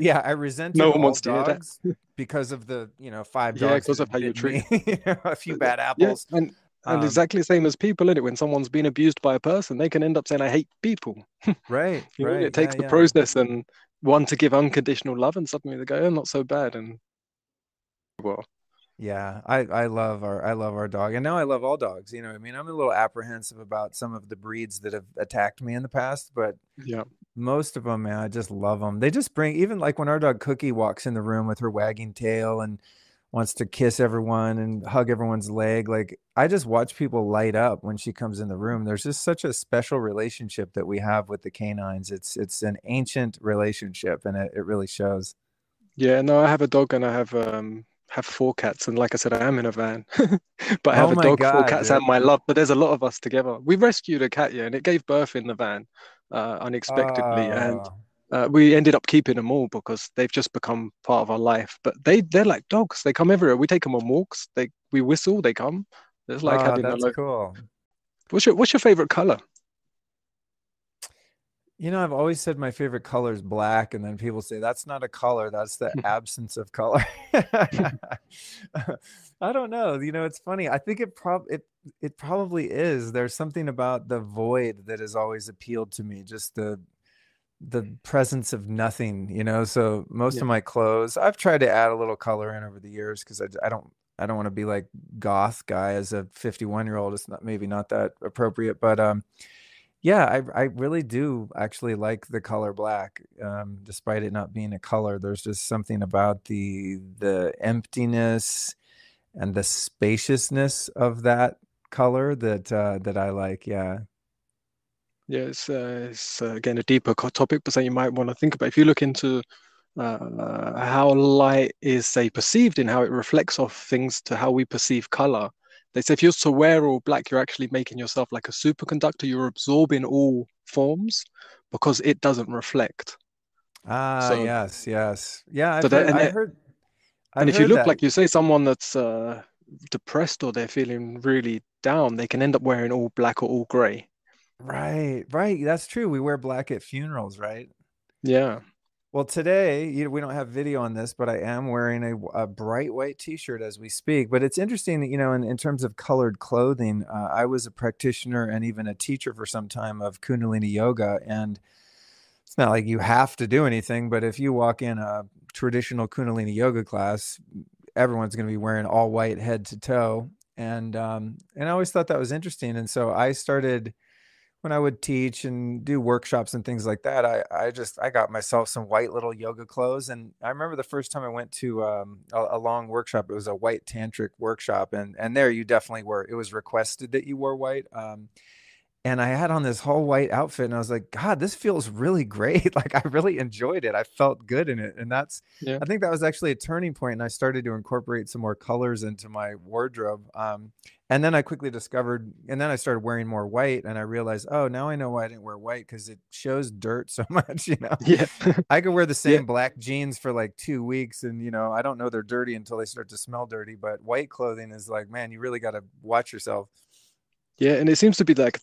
S2: yeah, I resented
S1: No one
S2: all
S1: wants to hear that.
S2: dogs because of the, five
S1: Yeah,
S2: dogs that
S1: because of
S2: had
S1: how you
S2: bitten
S1: treat.
S2: me, a few bad
S1: Yeah,
S2: apples.
S1: and
S2: Um,
S1: exactly the same as people, in it. When someone's been abused by a person, they can end up saying, "I hate people."
S2: right, right.
S1: It
S2: Yeah,
S1: takes the
S2: yeah.
S1: process and one to give unconditional love, and suddenly they go, "Oh, not so bad." And well,
S2: Yeah, I love our dog. And now I love all dogs, what I mean? I'm a little apprehensive about some of the breeds that have attacked me in the past, but
S1: yeah,
S2: most of them, man, I just love them. They just bring, even like when our dog Cookie walks in the room with her wagging tail and wants to kiss everyone and hug everyone's leg. Like I just watch people light up when she comes in the room. There's just such a special relationship that we have with the canines. It's an ancient relationship, and it really shows.
S1: yeah. No, I have a dog and I have four cats, and like I said, I am in a van, but I have
S2: Oh
S1: a
S2: my
S1: dog, four
S2: God,
S1: cats, and
S2: dude.
S1: my love. But there's a lot of us together. We rescued a cat, yeah, and it gave birth in the van, unexpectedly, and
S2: Oh,
S1: we ended up keeping them all because they've just become part of our life. But they're like dogs. They come everywhere. We take them on walks. We whistle. They come. It's like having a
S2: that's
S1: lo
S2: cool.
S1: What's your favorite color?
S2: You know, I've always said my favorite color is black, and then people say that's not a color, that's the absence of color. I don't know. You know, it's funny. I think it probably is. There's something about the void that has always appealed to me, just the presence of nothing, you know. So most
S1: Yeah.
S2: of my clothes, I've tried to add a little color in over the years because I don't want to be like goth guy as a 51-year-old. It's not maybe not that appropriate, but yeah, I really do actually like the color black, despite it not being a color. There's just something about the emptiness and the spaciousness of that color that that I like. Yeah.
S1: Yeah, it's again a deeper topic, but something you might want to think about. If you look into how light is, say, perceived and how it reflects off things to how we perceive color. They say if you're to wear all black, you're actually making yourself like a superconductor. You're absorbing all forms because it doesn't reflect.
S2: Ah,
S1: So,
S2: yes, yes. Yeah,
S1: so that and
S2: I've
S1: if you
S2: heard
S1: look
S2: that.
S1: like you say someone that's depressed or they're feeling really down, they can end up wearing all black or all gray.
S2: Right, right. That's true. We wear black at funerals, right?
S1: Yeah.
S2: Well, today, we don't have video on this, but I am wearing a bright white t-shirt as we speak. But it's interesting that, you know, in terms of colored clothing, I was a practitioner and even a teacher for some time of Kundalini yoga. And it's not like you have to do anything, but if you walk in a traditional Kundalini yoga class, everyone's going to be wearing all white head to toe. And I always thought that was interesting. And so I started when I would teach and do workshops and things like that, I got myself some white little yoga clothes. And I remember the first time I went to a long workshop, it was a white tantric workshop, and there you definitely were. It was requested that you wore white. And I had on this whole white outfit, and I was like, God, this feels really great. Like I really enjoyed it. I felt good in it, and
S1: Yeah.
S2: I think that was actually a turning point. And I started to incorporate some more colors into my wardrobe. And then I quickly discovered, and then I started wearing more white, and I realized, oh, now I know why I didn't wear white because it shows dirt so much. You know,
S1: Yeah.
S2: I could wear the
S1: Yeah.
S2: same black jeans for like 2 weeks, and I don't know they're dirty until they start to smell dirty. But white clothing is like, man, you really got to watch yourself.
S1: Yeah, and it seems to be like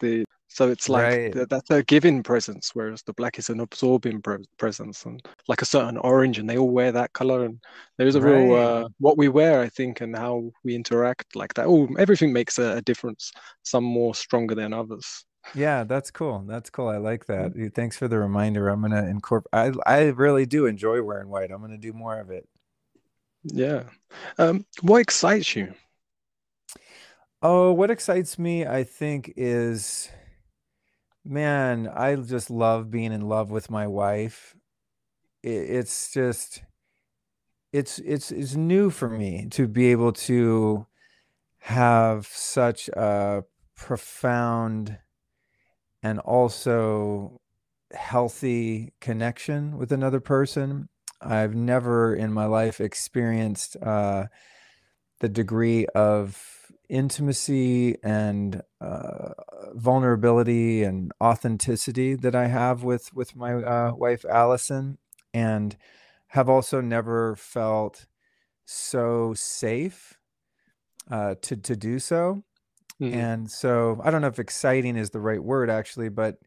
S1: so it's like
S2: Right.
S1: that's a giving presence, whereas the black is an absorbing presence, and like a certain orange, and they all wear that color. And there's a real
S2: Right.
S1: what we wear, I think, and how we interact like that. Oh, everything makes a difference. Some more stronger than others.
S2: Yeah, that's cool. That's cool. I like that. Thanks for the reminder. I'm gonna incorporate. I really do enjoy wearing white. I'm gonna do more of it.
S1: Yeah. What excites you?
S2: Oh, what excites me, I think, is man, I just love being in love with my wife. It's just it's new for me to be able to have such a profound and also healthy connection with another person. I've never in my life experienced the degree of intimacy and vulnerability and authenticity that I have with my wife Allison, and have also never felt so safe to do so.
S1: Mm,
S2: And so I don't know if exciting is the right word actually, but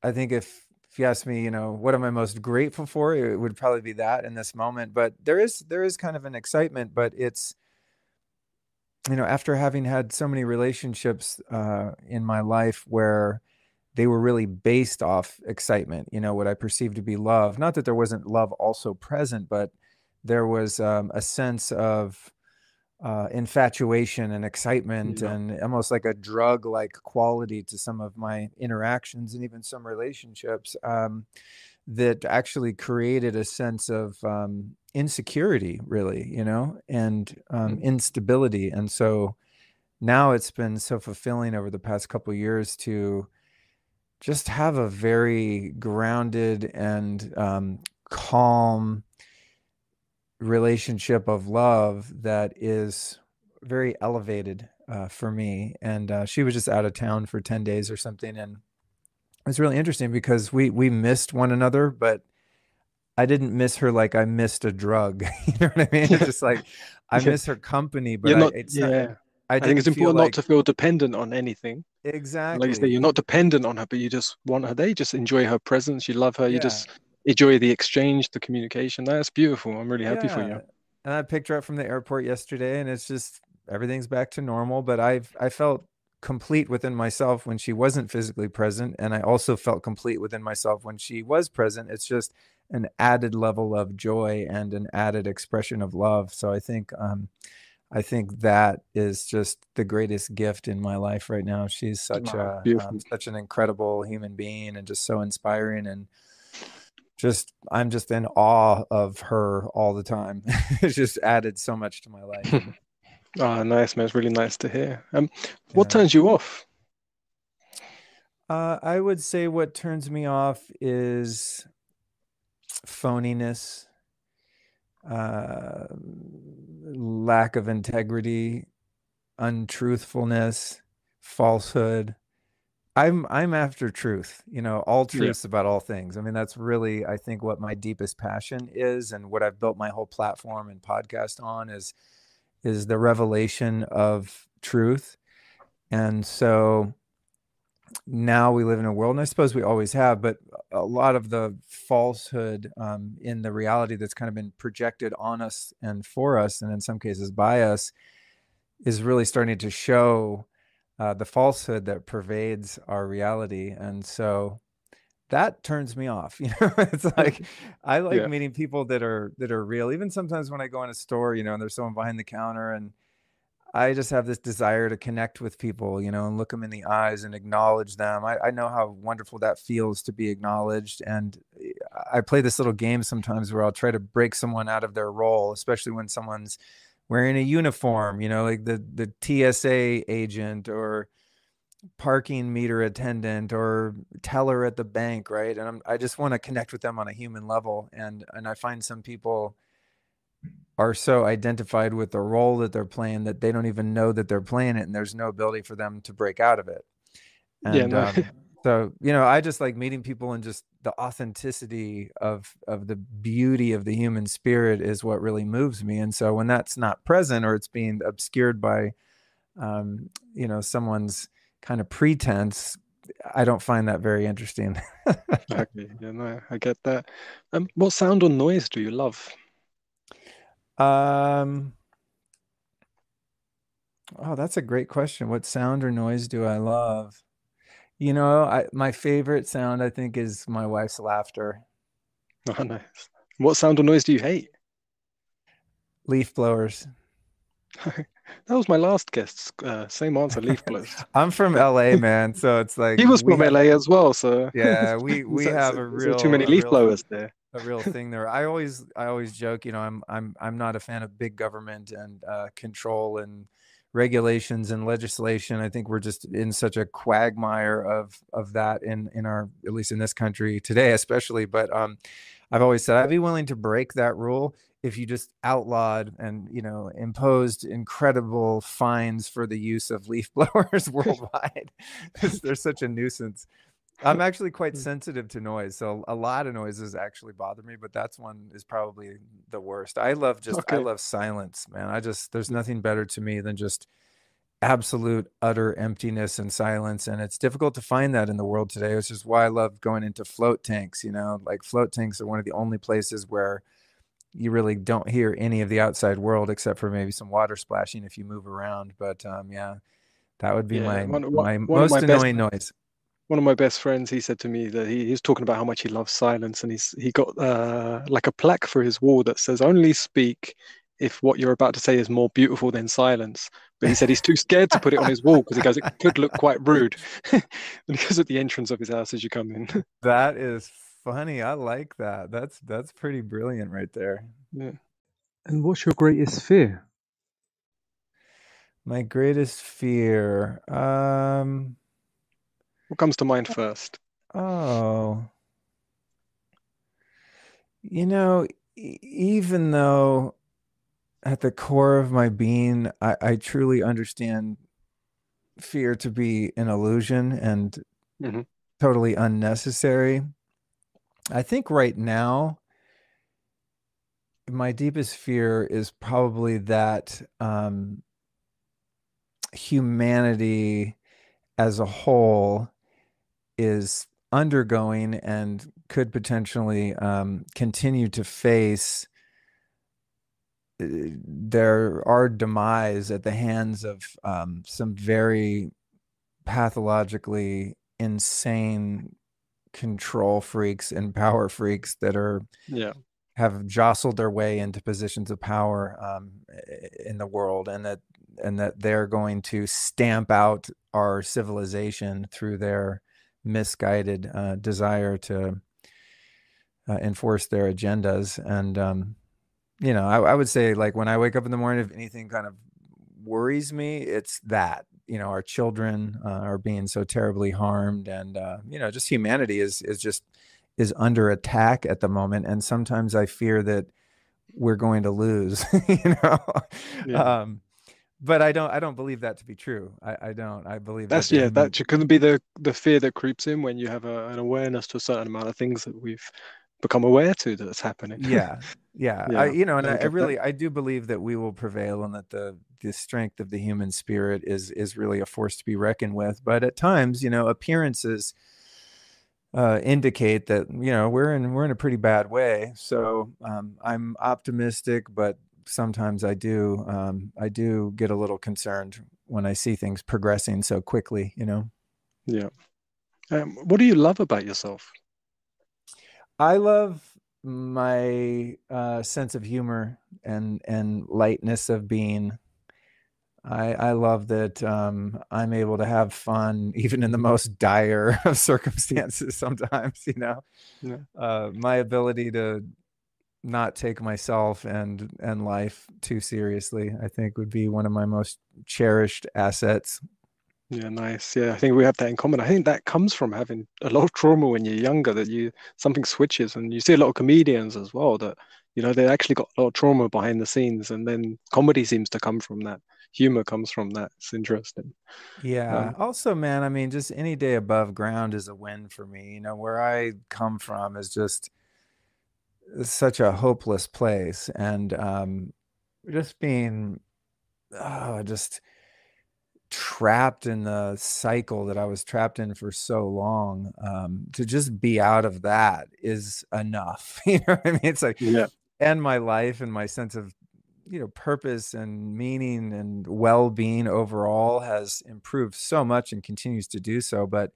S2: I think if you ask me, what am I most grateful for, it would probably be that in this moment. But there is kind of an excitement, but it's after having had so many relationships in my life where they were really based off excitement, what I perceived to be love. Not that there wasn't love also present, but there was a sense of infatuation and excitement
S1: yeah.
S2: and almost like a drug like quality to some of my interactions and even some relationships that actually created a sense of insecurity, really, and
S1: Mm,
S2: instability. And so now it's been so fulfilling over the past couple of years to just have a very grounded and calm relationship of love that is very elevated for me. And she was just out of town for 10 days or something. And it's really interesting because we missed one another, but I didn't miss her like I missed a drug. You know what I mean? It's
S1: yeah.
S2: just like I
S1: Yeah.
S2: miss her company, but
S1: You're
S2: I
S1: not.
S2: it's not
S1: Yeah.
S2: I
S1: I think
S2: didn't
S1: it's
S2: feel
S1: important not
S2: like
S1: to feel dependent on anything. Like you say, you're
S2: exactly.
S1: not dependent on her, but you just want her there. You just enjoy her presence. You love her. You
S2: Yeah.
S1: just enjoy the exchange, the communication. That's beautiful. I'm really happy for you.
S2: Yeah. And I picked her up from the airport yesterday and it's just everything's back to normal, but I felt complete within myself when she wasn't physically present and I also felt complete within myself when she was present. It's just an added level of joy and an added expression of love. So I think that is just the greatest gift in my life right now. She's
S1: Oh, beautiful.
S2: such an incredible human being and just so inspiring and just I'm just in awe of her all the time. It's just added so much to my life.
S1: Ah, nice, man. It's really nice to hear. What
S2: Yeah.
S1: turns you off?
S2: I would say what turns me off is phoniness, uh, lack of integrity, untruthfulness, falsehood. I'm after truth, all
S1: Yeah.
S2: truths about all things. I mean, that's really, I think, what my deepest passion is, and what I've built my whole platform and podcast on is the revelation of truth. And so now we live in a world, and I suppose we always have, but a lot of the falsehood in the reality that's kind of been projected on us and for us, and in some cases by us, is really starting to show the falsehood that pervades our reality. And so that turns me off. It's like I like
S1: Yeah.
S2: meeting people that are real. Even sometimes when I go in a store, and there's someone behind the counter and I just have this desire to connect with people, and look them in the eyes and acknowledge them. I know how wonderful that feels to be acknowledged. And I play this little game sometimes where I'll try to break someone out of their role, especially when someone's wearing a uniform, like the TSA agent or parking meter attendant or teller at the bank, right? And I just want to connect with them on a human level. And I find some people are so identified with the role that they're playing that they don't even know that they're playing it, and there's no ability for them to break out of it.
S1: Yeah,
S2: And
S1: no.
S2: so I just like meeting people, and just the authenticity of the beauty of the human spirit is what really moves me. And so when that's not present, or it's being obscured by someone's kind of pretense, I don't find that very interesting.
S1: Okay, yeah, no, I get that. What sound or noise do you love?
S2: um oh, that's a great question. What sound or noise do I love? My favorite sound, I think, is my wife's laughter.
S1: Oh, nice. What sound or noise do you hate?
S2: Leaf blowers.
S1: That was my last guess. Same answer, leaf blowers.
S2: I'm from LA, man, so it's like
S1: He was from LA as well, so
S2: yeah, we have
S1: is there too many leaf blowers there?
S2: a real thing there. I always joke, I'm not a fan of big government and control and regulations and legislation. I think we're just in such a quagmire of that in our, at least in this country today, especially. But I've always said I'd be willing to break that rule if you just outlawed and imposed incredible fines for the use of leaf blowers worldwide. They're such a nuisance. I'm actually quite sensitive to noise, so a lot of noises actually bother me, but that's one is probably the worst. I
S1: Okay.
S2: love silence, man. There's nothing better to me than just absolute utter emptiness and silence, and it's difficult to find that in the world today, which is why I love going into float tanks. Like float tanks are one of the only places where you really don't hear any of the outside world except for maybe some water splashing if you move around. But yeah, that would be
S1: Yeah,
S2: my
S1: one of my
S2: most
S1: best
S2: annoying noise.
S1: one of my best friends, he said to me that he was talking about how much he loves silence, and he got like a plaque for his wall that says only speak if what you're about to say is more beautiful than silence. But he said he's too scared to put it on his wall because he goes it could look quite rude. Because at the entrance of his house as you come in.
S2: That is funny. I like that. That's pretty brilliant right there.
S1: Yeah. And what's your greatest fear?
S2: My greatest fear.
S1: What comes to mind first?
S2: Oh, you know, even though at the core of my being, I truly understand fear to be an illusion and
S1: Hmm.
S2: totally unnecessary. I think right now, my deepest fear is probably that humanity as a whole is undergoing and could potentially continue to face our demise at the hands of some very pathologically insane control freaks and power freaks that are
S1: Yeah.
S2: have jostled their way into positions of power in the world, and that they're going to stamp out our civilization through their misguided desire to enforce their agendas. And I would say, like, when I wake up in the morning, if anything kind of worries me, it's that, our children are being so terribly harmed, and just humanity is under attack at the moment. And sometimes I fear that we're going to lose. you know
S1: Yeah.
S2: um but I don't believe that to be true. I don't. I believe that
S1: That's
S2: the
S1: yeah,
S2: human.
S1: that couldn't be the fear that creeps in when you have an awareness to a certain amount of things that we've become aware to that's happening.
S2: Yeah, yeah.
S1: Yeah,
S2: And
S1: I
S2: I
S1: get that.
S2: really, I do believe that we will prevail, and that the strength of the human spirit is really a force to be reckoned with. But at times, appearances indicate that we're in a pretty bad way. So I'm optimistic, but sometimes I do get a little concerned when I see things progressing so quickly.
S1: Yeah. What do you love about yourself?
S2: I love my sense of humor and lightness of being. I love that I'm able to have fun even in the most dire of circumstances sometimes.
S1: Yeah.
S2: My ability to not take myself and life too seriously, I think, would be one of my most cherished assets.
S1: Yeah, nice. Yeah, I think we have that in common. I think that comes from having a lot of trauma when you're younger, that you something switches, and you see a lot of comedians as well that, they actually got a lot of trauma behind the scenes, and then comedy seems to come from that. Humor comes from that. It's interesting.
S2: Yeah.
S1: Um,
S2: Also, man, I mean, just any day above ground is a win for me. Where I come from is just such a hopeless place. And just being just trapped in the cycle that I was trapped in for so long, to just be out of that is enough. You know what I mean? It's like,
S1: yeah,
S2: and my life and my sense of, purpose and meaning and well-being overall has improved so much and continues to do so. But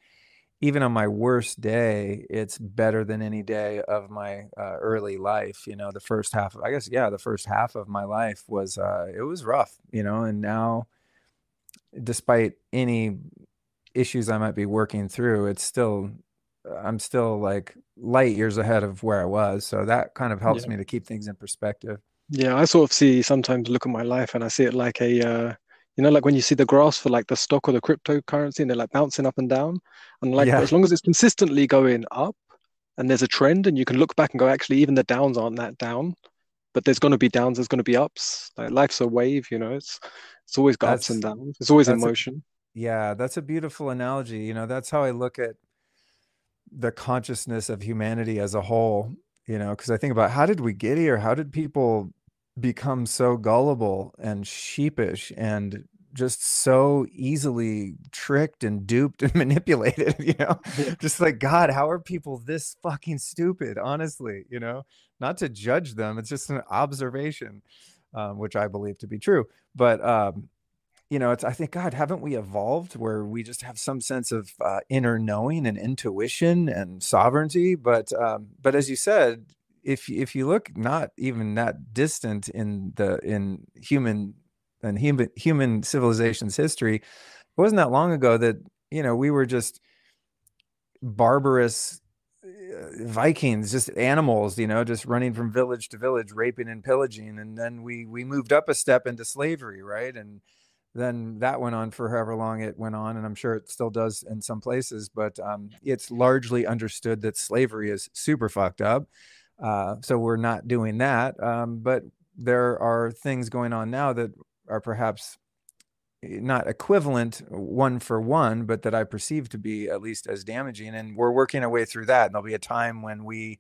S2: even on my worst day, it's better than any day of my early life. The first half, I guess, yeah, the first half of my life was, it was rough, and now, despite any issues I might be working through, I'm still like light years ahead of where I was. So that kind of helps
S1: yeah,
S2: me to keep things in perspective.
S1: yeah. I sort of see sometimes look at my life and I see it like like when you see the graphs for like the stock or the cryptocurrency and they're like bouncing up and down, and like
S2: Yeah,
S1: as long as it's consistently going up and there's a trend, and you can look back and go, actually, even the downs aren't that down, but there's going to be downs, there's going to be ups. Like life's a wave, it's always got ups and
S2: that's
S1: downs. It's always in
S2: that's a
S1: motion.
S2: yeah, that's a beautiful analogy. That's how I look at the consciousness of humanity as a whole, because I think about, how did we get here? How did people become so gullible and sheepish and just so easily tricked and duped and manipulated?
S1: Yeah,
S2: Just like, God, how are people this fucking stupid? Honestly, not to judge them, it's just an observation, which I believe to be true. But I think, God, haven't we evolved where we just have some sense of inner knowing and intuition and sovereignty? But as you said, if you look not even that distant in human civilization's history, it wasn't that long ago that we were just barbarous Vikings, just animals, just running from village to village, raping and pillaging. And then we moved up a step into slavery, right? And then that went on for however long it went on, and I'm sure it still does in some places. But it's largely understood that slavery is super fucked up. So we're not doing that. But there are things going on now that are perhaps not equivalent one for one, but that I perceive to be at least as damaging. And we're working our way through that. And there'll be a time when we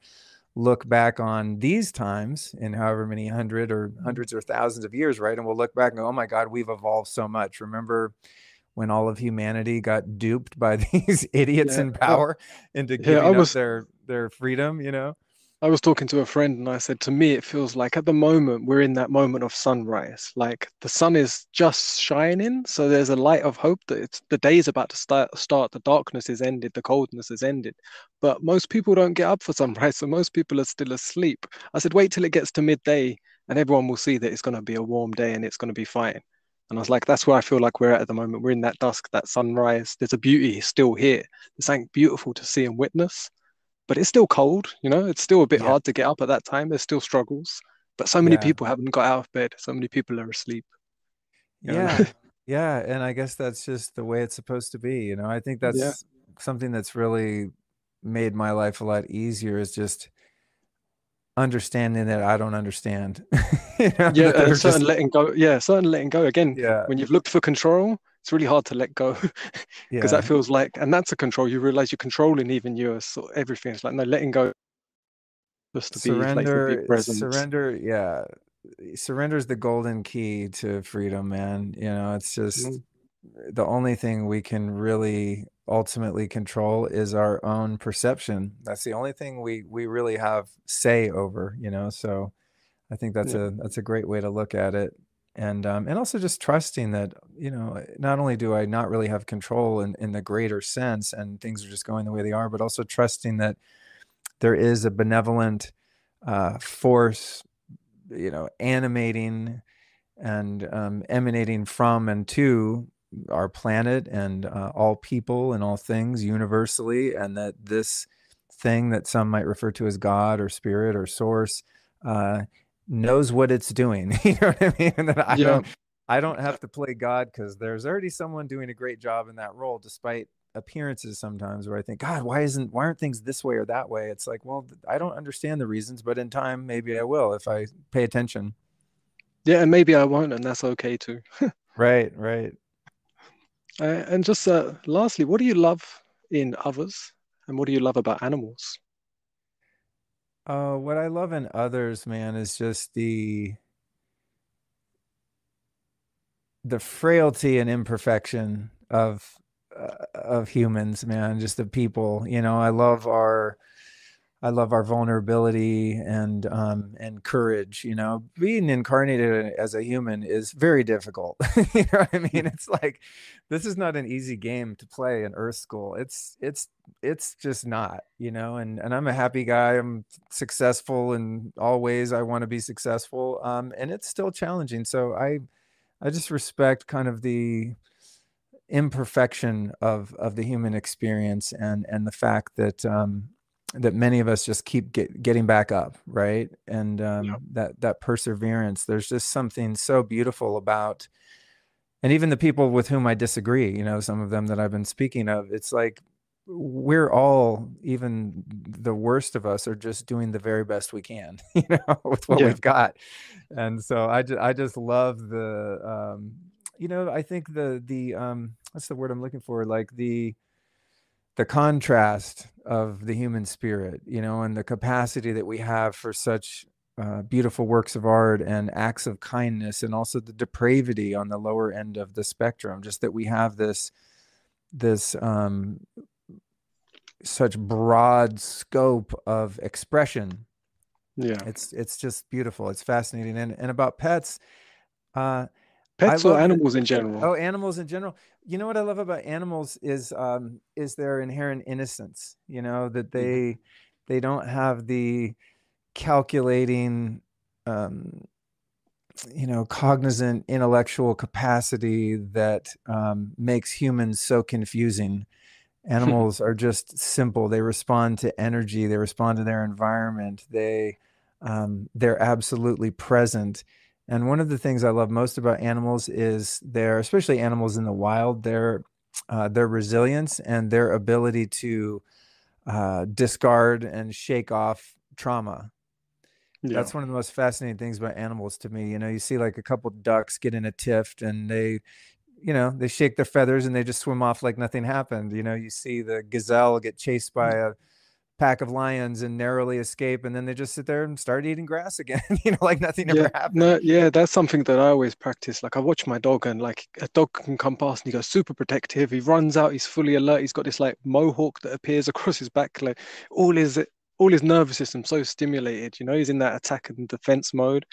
S2: look back on these times in however many hundreds or thousands of years, right? And we'll look back and go, oh my God, we've evolved so much. Remember when all of humanity got duped by these idiots
S1: Yeah,
S2: in power into
S1: yeah.
S2: giving up their freedom, you know?
S1: I was talking to a friend and I said, to me, it feels like at the moment we're in that moment of sunrise. Like the sun is just shining, so there's a light of hope that the day is about to start. The darkness is ended, the coldness is ended. But most people don't get up for sunrise, so most people are still asleep. I said, wait till it gets to midday and everyone will see that it's going to be a warm day and it's going to be fine. And I was like, that's where I feel like we're at the moment. We're in that dusk, that sunrise. There's a beauty still here. There's something beautiful to see and witness, but it's still cold, it's still a bit
S2: Yeah.
S1: hard to get up at that time. There's still struggles, but so many
S2: Yeah.
S1: people haven't got out of bed. So many people are asleep. And
S2: Yeah. Yeah. And I guess that's just the way it's supposed to be. You know, I think
S1: yeah,
S2: that's something that's really made my life a lot easier is just understanding that I don't understand. You know,
S1: yeah,
S2: that they're
S1: certain
S2: just,
S1: letting go. Yeah, certain letting go. Again,
S2: yeah.
S1: when you've looked for control, it's really hard to let go because that
S2: Yeah.
S1: feels like, and that's a control. You realize you're controlling even your sort of everything. It's like no, letting go, just to be like to be present.
S2: Surrender. Yeah. Surrender is the golden key to freedom, man. You know, it's just
S1: Mm,
S2: the only thing we can really ultimately control is our own perception. That's the only thing we really have say over, you know. So I think
S1: yeah,
S2: that's a great way to look at it. And also just trusting that, you know, not only do I not really have control in the greater sense and things are just going the way they are, but also trusting that there is a benevolent force, you know, animating and emanating from and to our planet and all people and all things universally, and that this thing that some might refer to as God or spirit or source uh, knows what it's doing. You know what I mean? And that
S1: yeah.
S2: I don't have to play God because there's already someone doing a great job in that role, despite appearances sometimes where I think, God, why aren't things this way or that way? It's like, well, I don't understand the reasons, but in time maybe I will if I pay attention.
S1: Yeah, and maybe I won't, and that's okay too.
S2: Right, right.
S1: And just lastly, what do you love in others, and what do you love about animals?
S2: What I love in others, man, is just the frailty and imperfection of humans, man, just the people. You know, I love our vulnerability and courage. You know, being incarnated as a human is very difficult. You know what I mean? It's like this is not an easy game to play in Earth School. It's just not, you know. And I'm a happy guy. I'm successful in all ways I want to be successful. And it's still challenging. So I just respect kind of the imperfection of the human experience and the fact that that many of us just keep getting back up, right? And
S1: Yeah,
S2: that perseverance. There's just something so beautiful about, and even the people with whom I disagree, you know, some of them that I've been speaking of, it's like we're all, even the worst of us, are just doing the very best we can, you know, with what
S1: yeah,
S2: we've got. And so I just love the, you know, I think the what's the word I'm looking for? Like the contrast of the human spirit, you know, and the capacity that we have for such beautiful works of art and acts of kindness, and also the depravity on the lower end of the spectrum. Just that we have this such broad scope of expression.
S1: yeah.
S2: It's just beautiful. It's fascinating. And about pets, uh, I
S1: Pets or
S2: love that.
S1: animals in general?
S2: Oh, animals in general. You know what I love about animals is their inherent innocence. You know that
S1: Mhm.
S2: they don't have the calculating, um, you know, cognizant intellectual capacity that makes humans so confusing. Animals are just simple. They respond to energy. They respond to their environment. They're absolutely present. And one of the things I love most about animals is especially animals in the wild, their resilience and their ability to discard and shake off trauma.
S1: Yeah,
S2: That's one of the most fascinating things about animals to me. You know, you see like a couple ducks get in a tiff and you know, they shake their feathers and they just swim off like nothing happened. You know, you see the gazelle get chased by a pack of lions and narrowly escape, and then they just sit there and start eating grass again, like nothing
S1: Yeah,
S2: ever happened.
S1: no, yeah, that's something that I always practice. Like I watch my dog, and like a dog can come past and he goes super protective. He runs out, he's fully alert. He's got this like mohawk that appears across his back. Like all his all his nervous system so stimulated, he's in that attack and defense mode.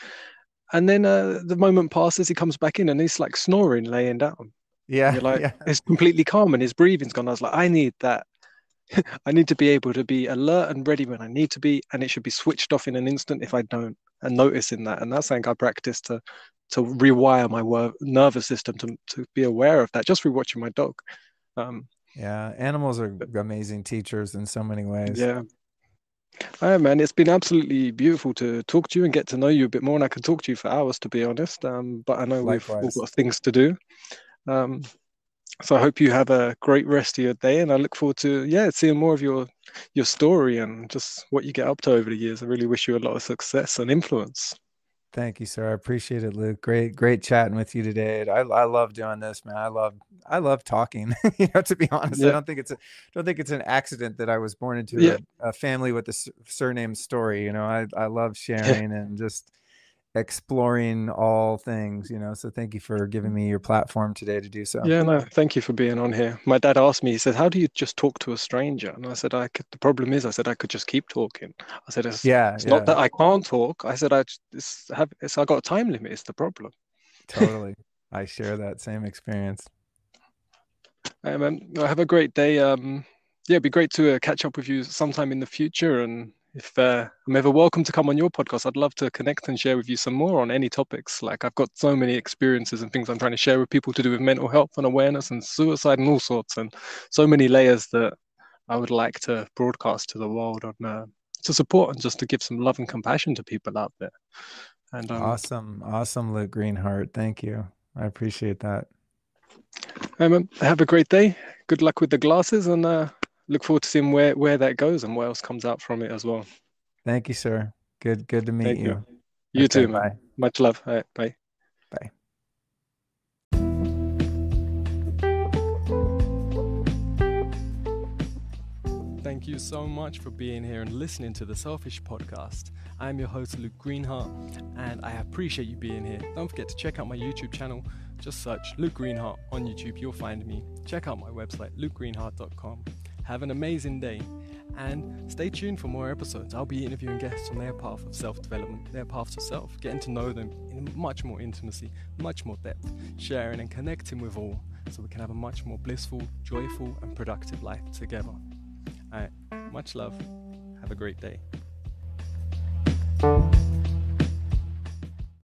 S1: And then the moment passes, he comes back in and he's like snoring, laying down. And
S2: Yeah,
S1: you're like,
S2: yeah,
S1: it's completely calm and his breathing's gone. I was like, I need that. I need to be able to be alert and ready when I need to be, and it should be switched off in an instant if I don't. And noticing that, and that's something I practice to rewire my nervous system to be aware of that. Just through watching my dog. Um,
S2: yeah. Animals are amazing teachers in so many ways.
S1: yeah, man, it's been absolutely beautiful to talk to you and get to know you a bit more. And I could talk to you for hours, to be honest. But I know we've all
S2: Likewise.
S1: got things to do. Um, So I hope you have a great rest of your day, and I look forward to seeing more of your story and just what you get up to over the years. I really wish you a lot of success and influence.
S2: Thank you, sir. I appreciate it, Luke. Great chatting with you today. I love doing this, man. I love talking. To be honest, I
S1: Yeah,
S2: don't think it's an accident that I was born into
S1: yeah,
S2: a family with the surname Story. I love
S1: yeah,
S2: sharing and just exploring all things. So thank you for giving me your platform today to do so.
S1: yeah. No, thank you for being on here. My dad asked me, he said, "How do you just talk to a stranger?" And I said, "I could." The problem is, I said I could just keep talking. I said,
S2: Yeah,
S1: "It's not
S2: yeah,
S1: that I can't talk." I said, I got a time limit. It's the problem."
S2: totally. I share that same experience.
S1: Have a great day. Yeah, it'd be great to catch up with you sometime in the future. And if I'm ever welcome to come on your podcast, I'd love to connect and share with you some more on any topics. Like I've got so many experiences and things I'm trying to share with people to do with mental health and awareness and suicide and all sorts, and so many layers that I would like to broadcast to the world on to support and just to give some love and compassion to people out there. And
S2: Awesome. Awesome, Luke Greenheart. Thank you. I appreciate that.
S1: have a great day. Good luck with the glasses, and look forward to seeing where that goes and what else comes out from it as well.
S2: Thank you, sir. Good to meet
S1: Thank you.
S2: you.
S1: You
S2: Okay,
S1: too, man.
S2: bye.
S1: Much love. All right, bye.
S2: Bye.
S1: Thank you so much for being here and listening to the Selfish Podcast. I'm your host, Luke Greenheart, and I appreciate you being here. Don't forget to check out my YouTube channel. Just search Luke Greenheart on YouTube. You'll find me. Check out my website, lukegreenheart.com. Have an amazing day, and stay tuned for more episodes. I'll be interviewing guests on their path of self-development, their path to self, getting to know them in much more intimacy, much more depth, sharing and connecting with all so we can have a much more blissful, joyful, and productive life together. All right, much love. Have a great day.